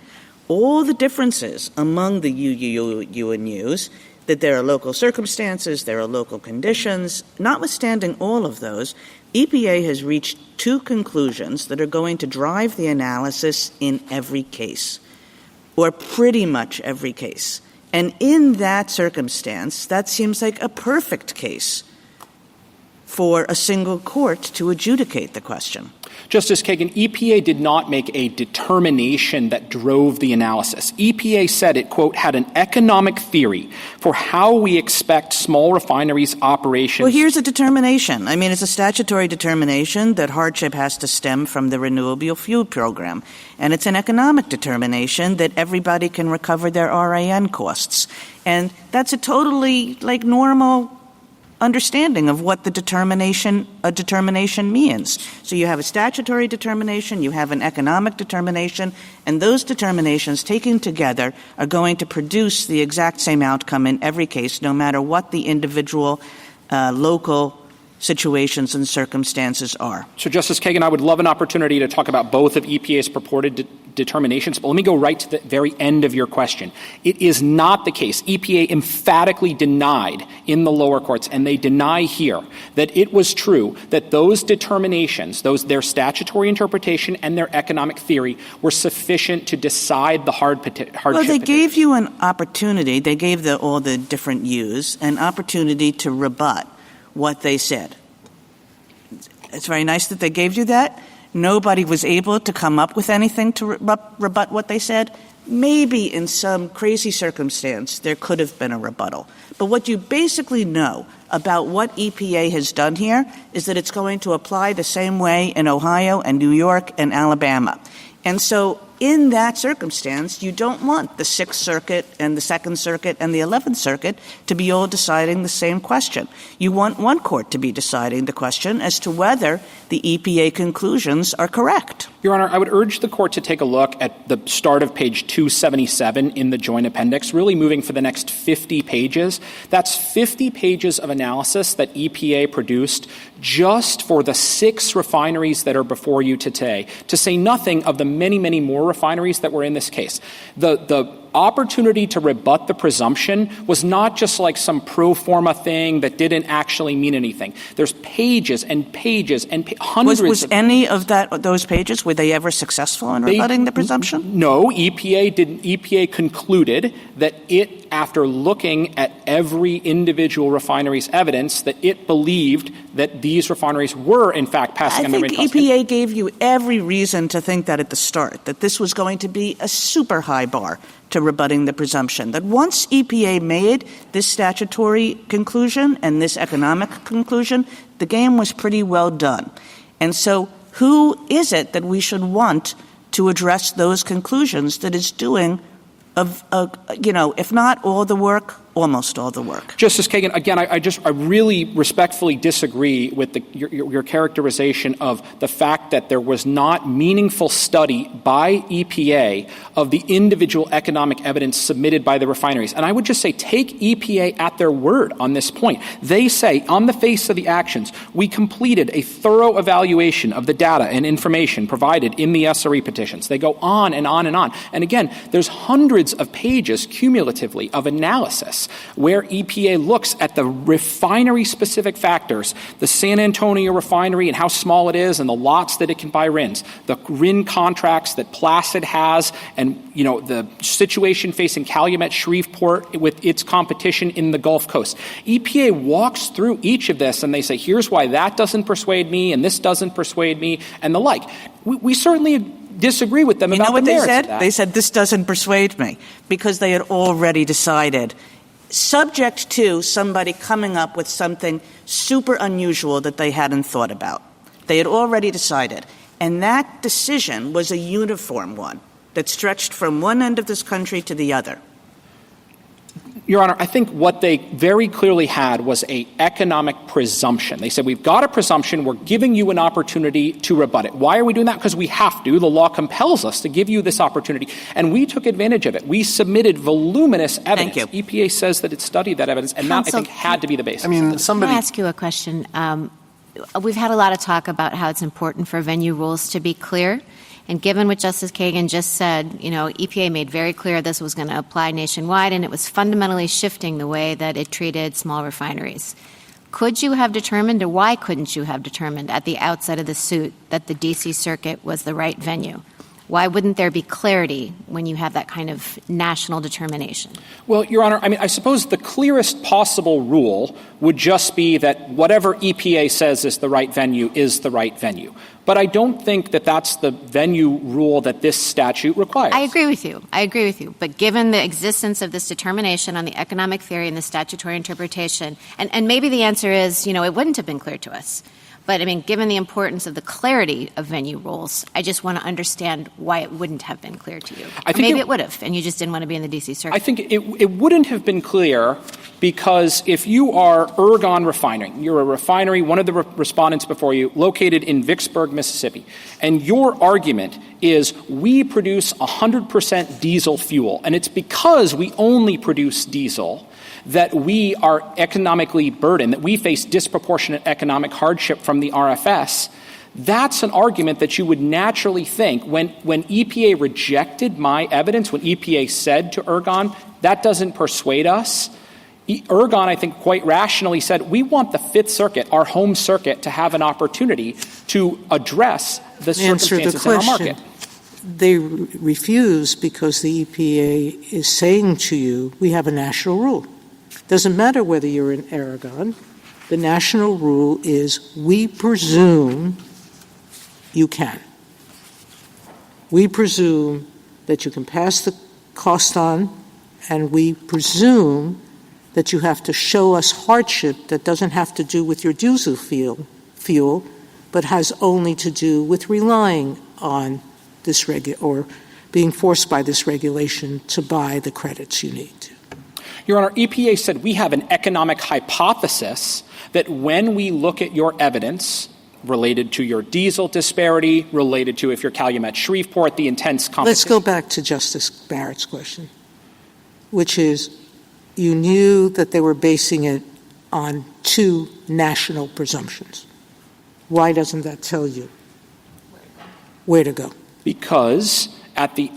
all the differences among the you and yous, that there are local circumstances, there are local conditions, notwithstanding all of those, EPA has reached two conclusions that are going to drive the analysis in every case, or pretty much every case. And in that circumstance, that seems like a perfect case for a single court to adjudicate the question. Justice Kagan, EPA did not make a determination that drove the analysis. EPA said it, quote, had an economic theory for how we expect small refineries' operations. Well, here's a determination. I mean, it's a statutory determination that hardship has to stem from the renewable fuel program. And it's an economic determination that everybody can recover their RAN costs. And that's a totally, normal understanding of what a determination means. So you have a statutory determination, you have an economic determination, and those determinations taken together are going to produce the exact same outcome in every case, no matter what the individual local situations and circumstances are. So, Justice Kagan, I would love an opportunity to talk about both of EPA's purported determinations, but let me go right to the very end of your question. It is not the case. EPA emphatically denied in the lower courts, and they deny here, that it was true that those determinations, their statutory interpretation and their economic theory, were sufficient to decide the hardship. Well, they gave you an opportunity. They gave all the different U's an opportunity to rebut what they said. It's very nice that they gave you that. Nobody was able to come up with anything to rebut what they said. Maybe in some crazy circumstance there could have been a rebuttal. But what you basically know about what EPA has done here is that it's going to apply the same way in Ohio and New York and Alabama. And so in that circumstance, you don't want the Sixth Circuit and the Second Circuit and the 11th Circuit to be all deciding the same question. You want one court to be deciding the question as to whether the EPA conclusions are correct. Your Honor, I would urge the court to take a look at the start of page 277 in the joint appendix, really moving for the next 50 pages. That's 50 pages of analysis that EPA produced just for the 6 refineries that are before you today, to say nothing of the many, many more refineries that were in this case. The opportunity to rebut the presumption was not just like some pro forma thing that didn't actually mean anything. There's pages and pages and hundreds. Was any of those pages, were they ever successful in rebutting the presumption? No, EPA didn't. EPA concluded that it, after looking at every individual refinery's evidence, that it believed that these refineries were, in fact, passing on the rate cost. EPA gave you every reason to think that at the start, that this was going to be a super high bar to rebutting the presumption, that once EPA made this statutory conclusion and this economic conclusion, the game was pretty well done. And so who is it that we should want to address those conclusions that is doing, if not all the work, almost all the work? Justice Kagan, again, I really respectfully disagree with your characterization of the fact that there was not meaningful study by EPA of the individual economic evidence submitted by the refineries. And I would just say, take EPA at their word on this point. They say, on the face of the actions, we completed a thorough evaluation of the data and information provided in the SRE petitions. They go on and on and on. And again, there's hundreds of pages cumulatively of analysis where EPA looks at the refinery-specific factors, the San Antonio refinery and how small it is and the lots that it can buy RINs, the RIN contracts that Placid has, and the situation facing Calumet, Shreveport with its competition in the Gulf Coast. EPA walks through each of this and they say, here's why that doesn't persuade me and this doesn't persuade me and the like. We certainly disagree with them about the merits of that. You know what they said? They said, this doesn't persuade me, because they had already decided, subject to somebody coming up with something super unusual that they hadn't thought about. They had already decided. And that decision was a uniform one that stretched from one end of this country to the other. Your Honor, I think what they very clearly had was an economic presumption. They said, we've got a presumption. We're giving you an opportunity to rebut it. Why are we doing that? Because we have to. The law compels us to give you this opportunity. And we took advantage of it. We submitted voluminous evidence. Thank you. EPA says that it studied that evidence, and that, I think, had to be the basis. Can I ask you a question? We've had a lot of talk about how it's important for venue rules to be clear. And given what Justice Kagan just said, EPA made very clear this was going to apply nationwide, and it was fundamentally shifting the way that it treated small refineries. Could you have determined, or why couldn't you have determined at the outset of the suit that the D.C. Circuit was the right venue? Why wouldn't there be clarity when you have that kind of national determination? Well, Your Honor, I suppose the clearest possible rule would just be that whatever EPA says is the right venue is the right venue. But I don't think that that's the venue rule that this statute requires. I agree with you. But given the existence of this determination on the economic theory and the statutory interpretation, and maybe the answer is, it wouldn't have been clear to us. But, given the importance of the clarity of venue rules, I just want to understand why it wouldn't have been clear to you. Maybe it would have, and you just didn't want to be in the D.C. Circuit. I think it wouldn't have been clear Because if you are Ergon Refinery, you're a refinery, one of the respondents before you, located in Vicksburg, Mississippi, and your argument is we produce 100% diesel fuel, and it's because we only produce diesel that we are economically burdened, that we face disproportionate economic hardship from the RFS, that's an argument that you would naturally think when EPA rejected my evidence, when EPA said to Ergon, that doesn't persuade us. Ergon, I think, quite rationally said, we want the Fifth Circuit, our home circuit, to have an opportunity to address the circumstances in our market. They refuse because the EPA is saying to you, we have a national rule. Doesn't matter whether you're in Aragon. The national rule is we presume you can. We presume that you can pass the cost on, and we presume that you have to show us hardship that doesn't have to do with your diesel fuel, but has only to do with relying on this or being forced by this regulation to buy the credits you need to. Your Honor, EPA said we have an economic hypothesis that when we look at your evidence related to your diesel disparity, related to if you're Calumet Shreveport, the intense competition. Let's go back to Justice Barrett's question, which is you knew that they were basing it on two national presumptions. Why doesn't that tell you where to go? Because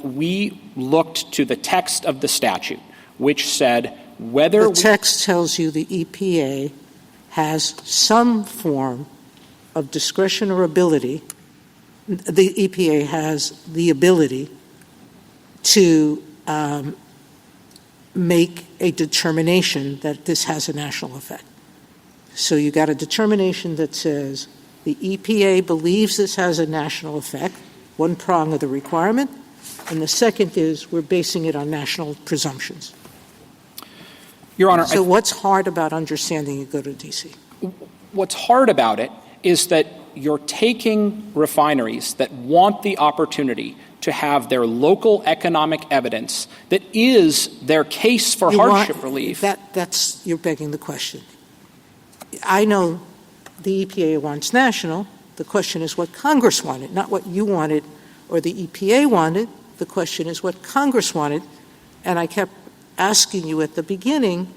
we looked to the text of the statute, which said whether the text tells you the EPA has some form of discretion or ability. The EPA has the ability to make a determination that this has a national effect. So you got a determination that says the EPA believes this has a national effect, one prong of the requirement, and the second is we're basing it on national presumptions. Your Honor, so what's hard about understanding you go to D.C.? What's hard about it is that you're taking refineries that want the opportunity to have their local economic evidence that is their case for hardship relief. That's you're begging the question. I know the EPA wants national. The question is what Congress wanted, not what you wanted or the EPA wanted. The question is what Congress wanted. And I kept asking you at the beginning,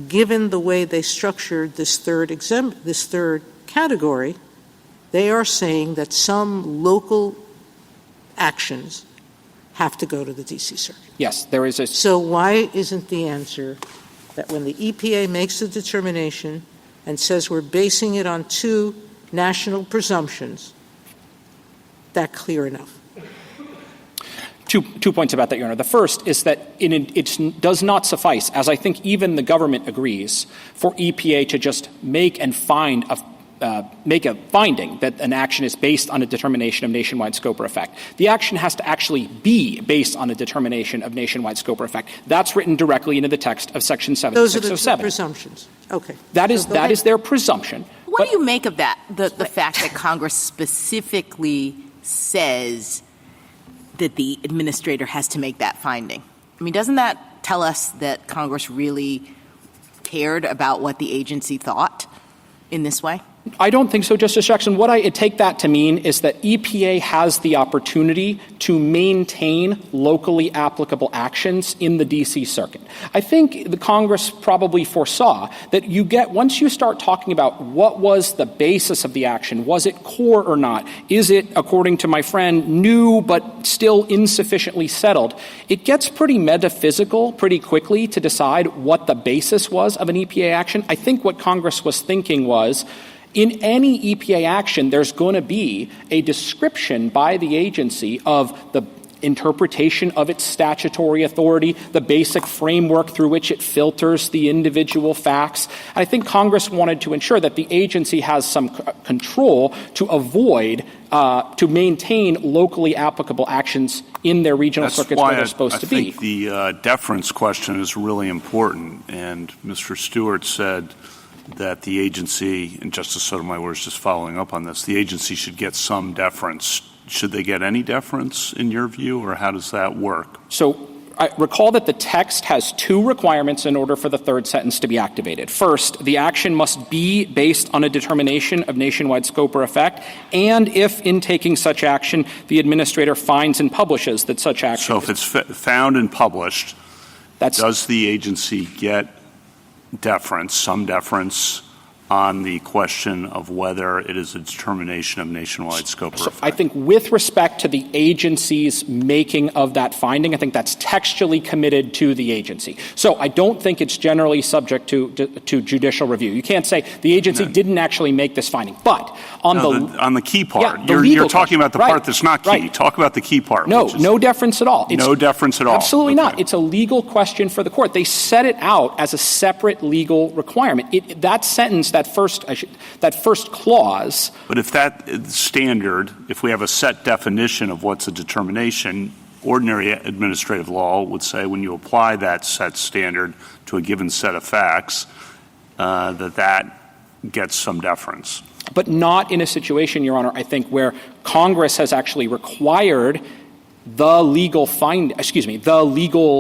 given the way they structured this third category, they are saying that some local actions have to go to the D.C. Circuit. Yes, there is a... So why isn't the answer that when the EPA makes a determination and says we're basing it on two national presumptions, that clear enough? Two points about that, Your Honor. The first is that it does not suffice, as I think even the government agrees, for EPA to just make a finding that an action is based on a determination of nationwide scope or effect. The action has to actually be based on a determination of nationwide scope or effect. That's written directly into the text of Section 7607. Those are the two presumptions. Okay. That is their presumption. What do you make of that, the fact that Congress specifically says that the administrator has to make that finding? I mean, doesn't that tell us that Congress really cared about what the agency thought in this way? I don't think so, Justice Jackson. What I take that to mean is that EPA has the opportunity to maintain locally applicable actions in the D.C. Circuit. I think the Congress probably foresaw that once you start talking about what was the basis of the action, was it core or not, is it, according to my friend, new but still insufficiently settled, it gets pretty metaphysical pretty quickly to decide what the basis was of an EPA action. I think what Congress was thinking was, in any EPA action, there's going to be a description by the agency of the interpretation of its statutory authority, the basic framework through which it filters the individual facts. I think Congress wanted to ensure that the agency has some control to avoid, to maintain locally applicable actions in their regional circuits where they're supposed to be. I think the deference question is really important, and Mr. Stewart said that the agency, and Justice Sotomayor is just following up on this, the agency should get some deference. Should they get any deference in your view, or how does that work? So recall that the text has two requirements in order for the third sentence to be activated. First, the action must be based on a determination of nationwide scope or effect, and if in taking such action, the administrator finds and publishes that such action. So if it's found and published, does the agency get deference, some deference, on the question of whether it is a determination of nationwide scope or effect? I think with respect to the agency's making of that finding, I think that's textually committed to the agency. So I don't think it's generally subject to judicial review. You can't say the agency didn't actually make this finding. But on the key part, yeah, you're talking about the part that's not key. Right. Talk about the key part. No deference at all. No deference at all. Absolutely not. It's a legal question for the court. They set it out as a separate legal requirement. That sentence, that first clause. But if that standard, if we have a set definition of what's a determination, ordinary administrative law would say when you apply that set standard to a given set of facts, that gets some deference. But not in a situation, Your Honor, I think, where Congress has actually required the legal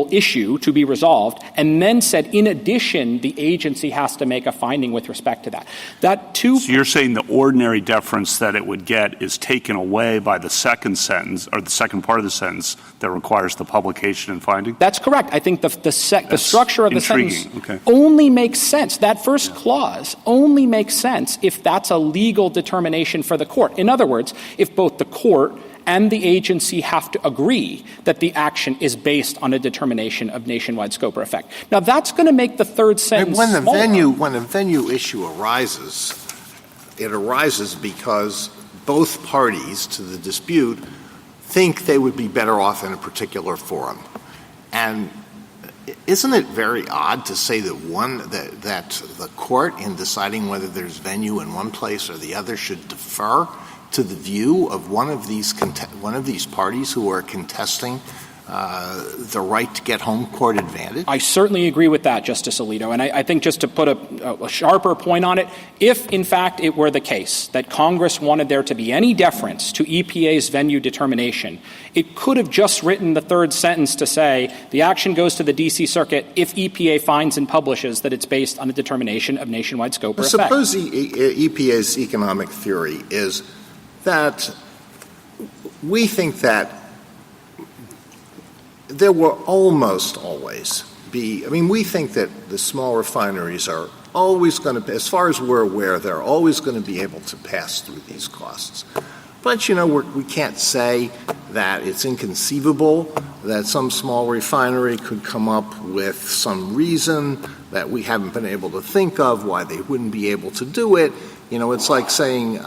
issue to be resolved, and then said, in addition, the agency has to make a finding with respect to that. So you're saying the ordinary deference that it would get is taken away by the second sentence, or the second part of the sentence that requires the publication and finding? That's correct. I think the structure of the sentence only makes sense. That first clause only makes sense if that's a legal determination for the court. In other words, if both the court and the agency have to agree that the action is based on a determination of nationwide scope or effect. Now, that's going to make the third sentence when smaller. a venue issue arises, it arises because both parties to the dispute think they would be better off in a particular forum. And isn't it very odd to say that the court, in deciding whether there's venue in one place or the other, should defer to the view of one of these parties who are contesting the right to get home court advantage? I certainly agree with that, Justice Alito. And I think just to put a sharper point on it, if, in fact, it were the case that Congress wanted there to be any deference to EPA's venue determination, it could have just written the third sentence to say the action goes to the D.C. Circuit if EPA finds and publishes that it's based on a determination of nationwide scope or effect. Suppose EPA's economic theory is that we think that there will almost always be, we think that the small refineries are always going to, as far as we're aware, they're always going to be able to pass through these costs. But, we can't say that it's inconceivable that some small refinery could come up with some reason that we haven't been able to think of why they wouldn't be able to do it. It's like saying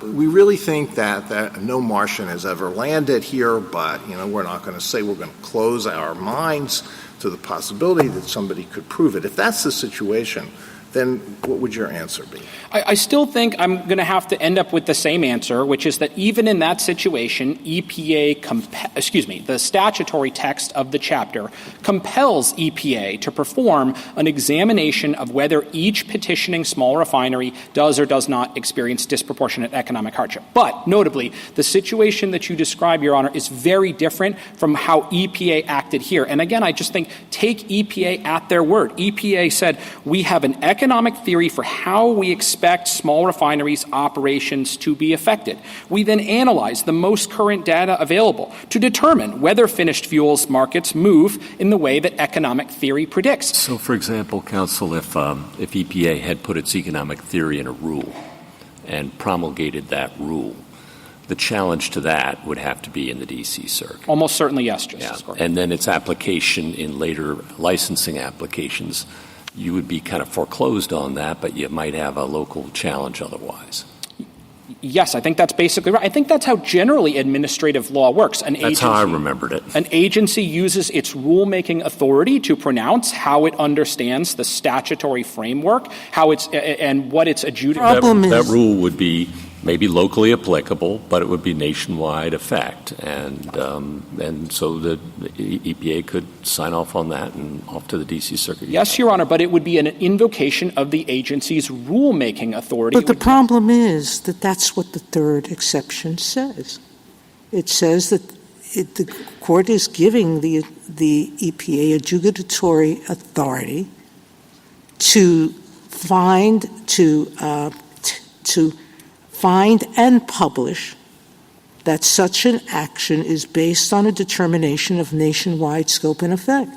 we really think that no Martian has ever landed here, but, we're not going to say we're going to close our minds to the possibility that somebody could prove it. If that's the situation, then what would your answer be? I still think I'm going to have to end up with the same answer, which is that even in that situation, the statutory text of the chapter compels EPA to perform an examination of whether each petitioning small refinery does or does not experience disproportionate economic hardship. But, notably, the situation that you describe, Your Honor, is very different from how EPA acted here. And again, I just think, take EPA at their word. EPA said, we have an economic theory for how we expect small refineries' operations to be affected. We then analyze the most current data available to determine whether finished fuels markets move in the way that economic theory predicts. So, for example, counsel, if EPA had put its economic theory in a rule and promulgated that rule, the challenge to that would have to be in the D.C. Circuit. Almost certainly, yes, Justice Gordon. And then its application in later licensing applications, you would be kind of foreclosed on that, but you might have a local challenge otherwise. Yes, I think that's basically right. I think that's how generally administrative law works. That's how I remembered it. An agency uses its rulemaking authority to pronounce how it understands the statutory framework, and what it's adjudicating. That rule would be maybe locally applicable, but it would be nationwide effect. And so the EPA could sign off on that and off to the D.C. Circuit. Yes, Your Honor, but it would be an invocation of the agency's rulemaking authority. But the problem is that that's what the third exception says. It says that the court is giving the EPA adjudicatory authority to find and publish that such an action is based on a determination of nationwide scope and effect.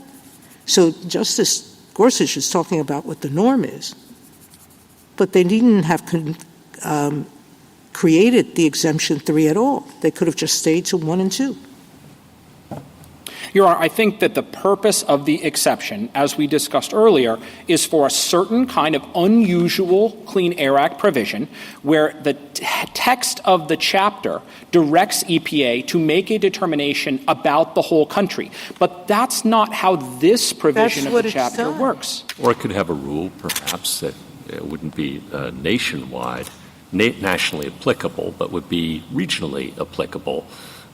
So Justice Gorsuch is talking about what the norm is, but they needn't have created the Exemption 3 at all. They could have just stayed to 1 and 2. Your Honor, I think that the purpose of the exception, as we discussed earlier, is for a certain kind of unusual Clean Air Act provision where the text of the chapter directs EPA to make a determination about the whole country. But that's not how this provision of the chapter works. Or it could have a rule, perhaps, that it wouldn't be nationwide, nationally applicable, but would be regionally applicable.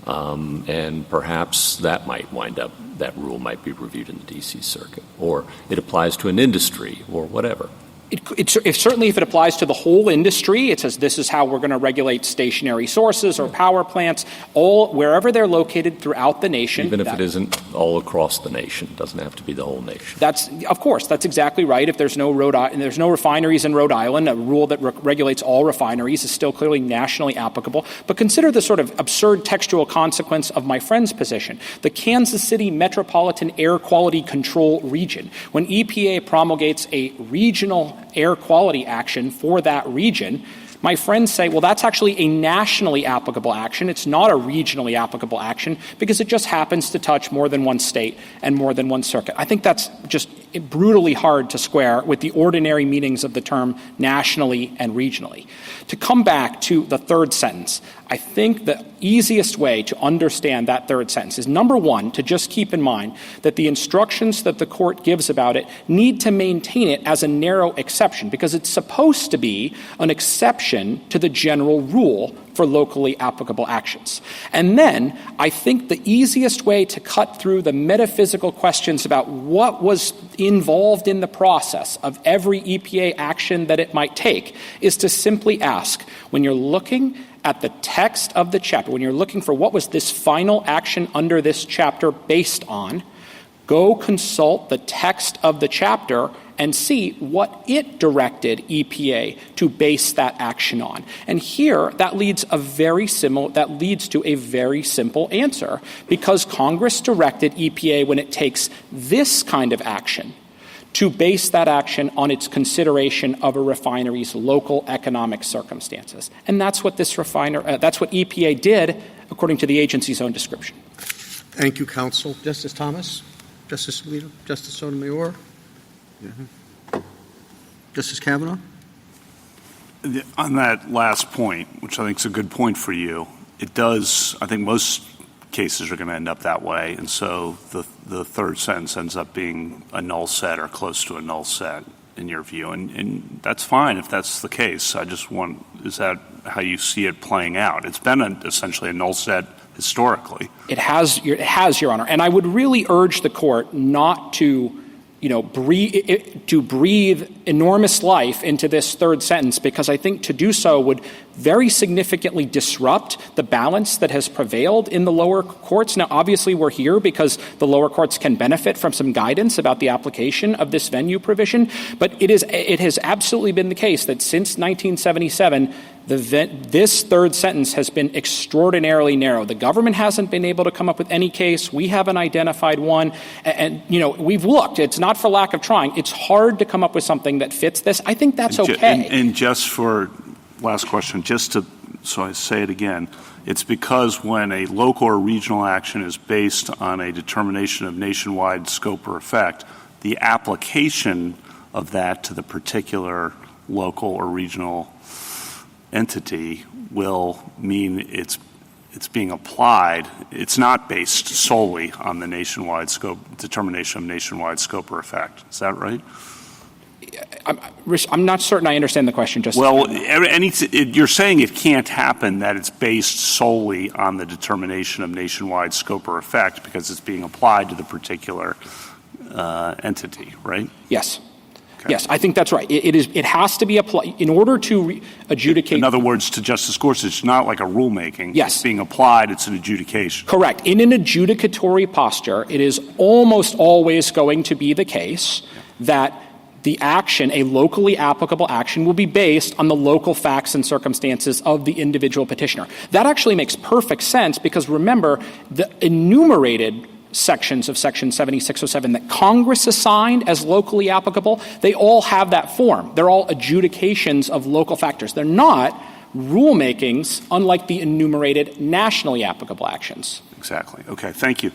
And perhaps that rule might be reviewed in the D.C. Circuit, or it applies to an industry or whatever. Certainly if it applies to the whole industry, it says this is how we're going to regulate stationary sources or power plants, wherever they're located throughout the nation. Even if it isn't all across the nation, it doesn't have to be the whole nation. Of course, that's exactly right. If there's no refineries in Rhode Island, a rule that regulates all refineries is still clearly nationally applicable. But consider the sort of absurd textual consequence of my friend's position. The Kansas City Metropolitan Air Quality Control Region. When EPA promulgates a regional air quality action for that region, my friends say, well, that's actually a nationally applicable action. It's not a regionally applicable action because it just happens to touch more than one state and more than one circuit. I think that's just brutally hard to square with the ordinary meanings of the term nationally and regionally. To come back to the third sentence, I think the easiest way to understand that third sentence is, number one, to just keep in mind that the instructions that the court gives about it need to maintain it as a narrow exception because it's supposed to be an exception to the general rule for locally applicable actions. And then I think the easiest way to cut through the metaphysical questions about what was involved in the process of every EPA action that it might take is to simply ask, when you're looking at the text of the chapter, when you're looking for what was this final action under this chapter based on, go consult the text of the chapter and see what it directed EPA to base that action on. And here, that leads to a very simple answer, because Congress directed EPA, when it takes this kind of action, to base that action on its consideration of a refinery's local economic circumstances. And that's what that's what EPA did, according to the agency's own description. Thank you, counsel. Justice Thomas? Justice Alito? Justice Sotomayor? Justice Kavanaugh? On that last point, which I think is a good point for you, it does, I think most cases are going to end up that way, and so the third sentence ends up being a null set or close to a null set in your view, and that's fine if that's the case. Is that how you see it playing out? It's been essentially a null set historically. It has, Your Honor, and I would really urge the court not to breathe enormous life into this third sentence, because I think to do so would very significantly disrupt the balance that has prevailed in the lower courts. Now, obviously, we're here because the lower courts can benefit from some guidance about the application of this venue provision, but it has absolutely been the case that since 1977, this third sentence has been extraordinarily narrow. The government hasn't been able to come up with any case. We haven't identified one. And we've looked. It's not for lack of trying. It's hard to come up with something that fits this. I think that's okay. And just for last question, so I say it again, it's because when a local or regional action is based on a determination of nationwide scope or effect, the application of that to the particular local or regional entity will mean it's being applied. It's not based solely on the nationwide scope, determination of nationwide scope or effect. Is that right? I'm not certain I understand the question. You're saying it can't happen that it's based solely on the determination of nationwide scope or effect because it's being applied to the particular entity, right? Yes. Okay. Yes, I think that's right. It has to be applied in order to adjudicate. In other words, to Justice Gorsuch, it's not like a rulemaking. Yes. It's being applied. It's an adjudication. Correct. In an adjudicatory posture, it is almost always going to be the case that the action, a locally applicable action, will be based on the local facts and circumstances of the individual petitioner. That actually makes perfect sense because, remember, the enumerated sections of Section 7607 that Congress assigned as locally applicable, they all have that form. They're all adjudications of local factors. They're not rulemakings, unlike the enumerated nationally applicable actions. Exactly. Okay, thank you.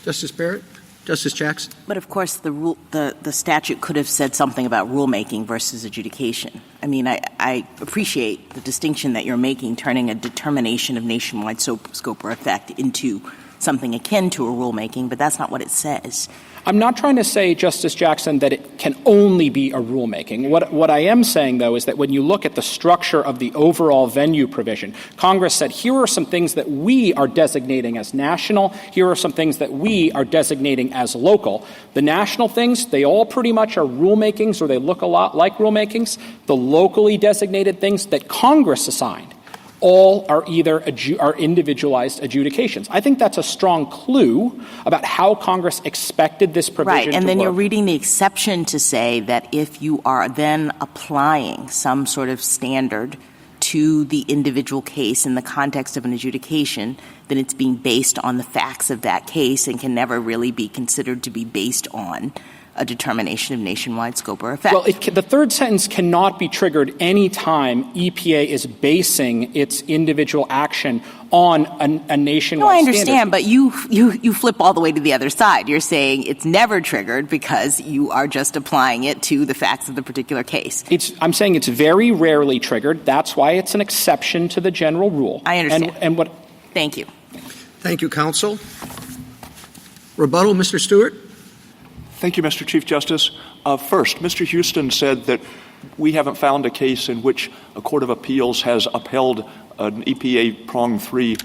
Justice Barrett? Justice Jackson? But of course, the statute could have said something about rulemaking versus adjudication. I mean, I appreciate the distinction that you're making, turning a determination of nationwide scope or effect into something akin to a rulemaking, but that's not what it says. I'm not trying to say, Justice Jackson, that it can only be a rulemaking. What I am saying, though, is that when you look at the structure of the overall venue provision, Congress said, here are some things that we are designating as national, here are some things that we are designating as local. The national things, they all pretty much are rulemakings, or they look a lot like rulemakings. The locally designated things that Congress assigned all are either are individualized adjudications. I think that's a strong clue about how Congress expected this provision to work. Right, and then you're reading the exception to say that if you are then applying some sort of standard to the individual case in the context of an adjudication, then it's being based on the facts of that case and can never really be considered to be based on a determination of nationwide scope or effect. Well, the third sentence cannot be triggered any time EPA is basing its individual action on a nationwide No, I understand, standard. but you flip all the way to the other side. You're saying it's never triggered because you are just applying it to the facts of the particular case. I'm saying it's very rarely triggered. That's why it's an exception to the general rule. I understand. Thank you. Thank you, counsel. Rebuttal, Mr. Stewart? Thank you, Mr. Chief Justice. First, Mr. Houston said that we haven't found a case in which a court of appeals has upheld an EPA prong 3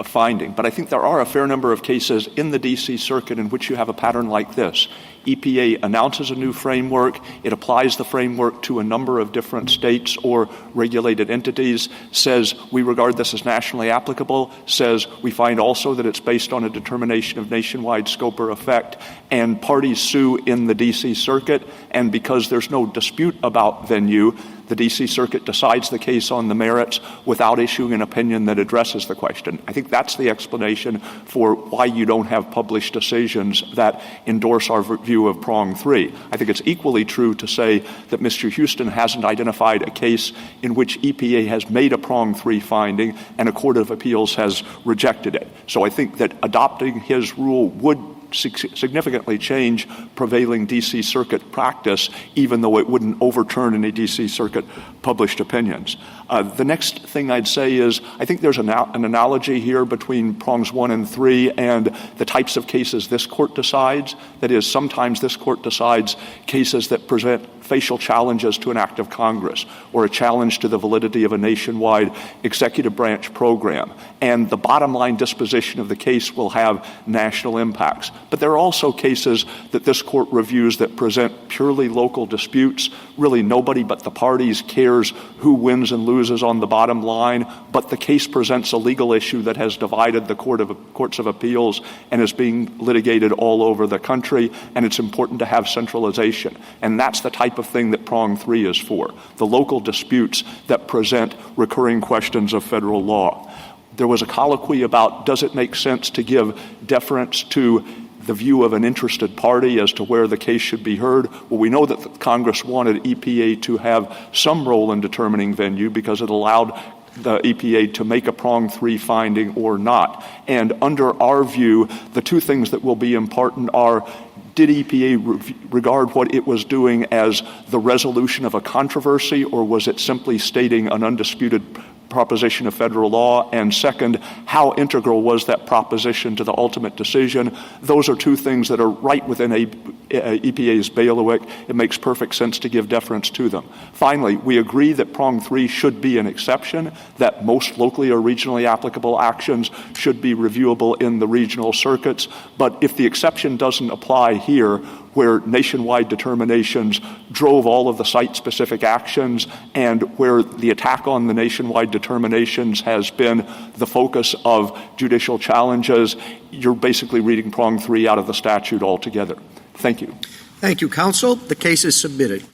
finding. But I think there are a fair number of cases in the D.C. Circuit in which you have a pattern like this. EPA announces a new framework. It applies the framework to a number of different states or regulated entities, says we regard this as nationally applicable, says we find also that it's based on a determination of nationwide scope or effect, and parties sue in the D.C. Circuit. And because there's no dispute about venue, the D.C. Circuit decides the case on the merits without issuing an opinion that addresses the question. I think that's the explanation for why you don't have published decisions that endorse our view of prong 3. I think it's equally true to say that Mr. Houston hasn't identified a case in which EPA has made a prong 3 finding and a court of appeals has rejected it. So I think that adopting his rule would significantly change prevailing D.C. Circuit practice, even though it wouldn't overturn any D.C. Circuit published opinions. The next thing I'd say is I think there's an analogy here between prongs 1 and 3 and the types of cases this court decides. That is, sometimes this court decides cases that present facial challenges to an act of Congress or a challenge to the validity of a nationwide executive branch program. And the bottom line disposition of the case will have national impacts. But there are also cases that this court reviews that present purely local disputes. Really nobody but the parties cares who wins and loses on the bottom line, but the case presents a legal issue that has divided the courts of appeals and is being litigated all over the country, and it's important to have centralization. And that's the type of thing that prong 3 is for, the local disputes that present recurring questions of federal law. There was a colloquy about does it make sense to give deference to the view of an interested party as to where the case should be heard. Well, we know that Congress wanted EPA to have some role in determining venue because it allowed the EPA to make a prong 3 finding or not. And under our view, the two things that will be important are, did EPA regard what it was doing as the resolution of a controversy, or was it simply stating an undisputed proposition of federal law? And second, how integral was that proposition to the ultimate decision? Those are two things that are right within EPA's bailiwick. It makes perfect sense to give deference to them. Finally, we agree that prong 3 should be an exception, that most locally or regionally applicable actions should be reviewable in the regional circuits. But if the exception doesn't apply here, where nationwide determinations drove all of the site-specific actions and where the attack on the nationwide determinations has been the focus of judicial challenges, you're basically reading prong 3 out of the statute altogether. Thank you. Thank you, counsel. The case is submitted.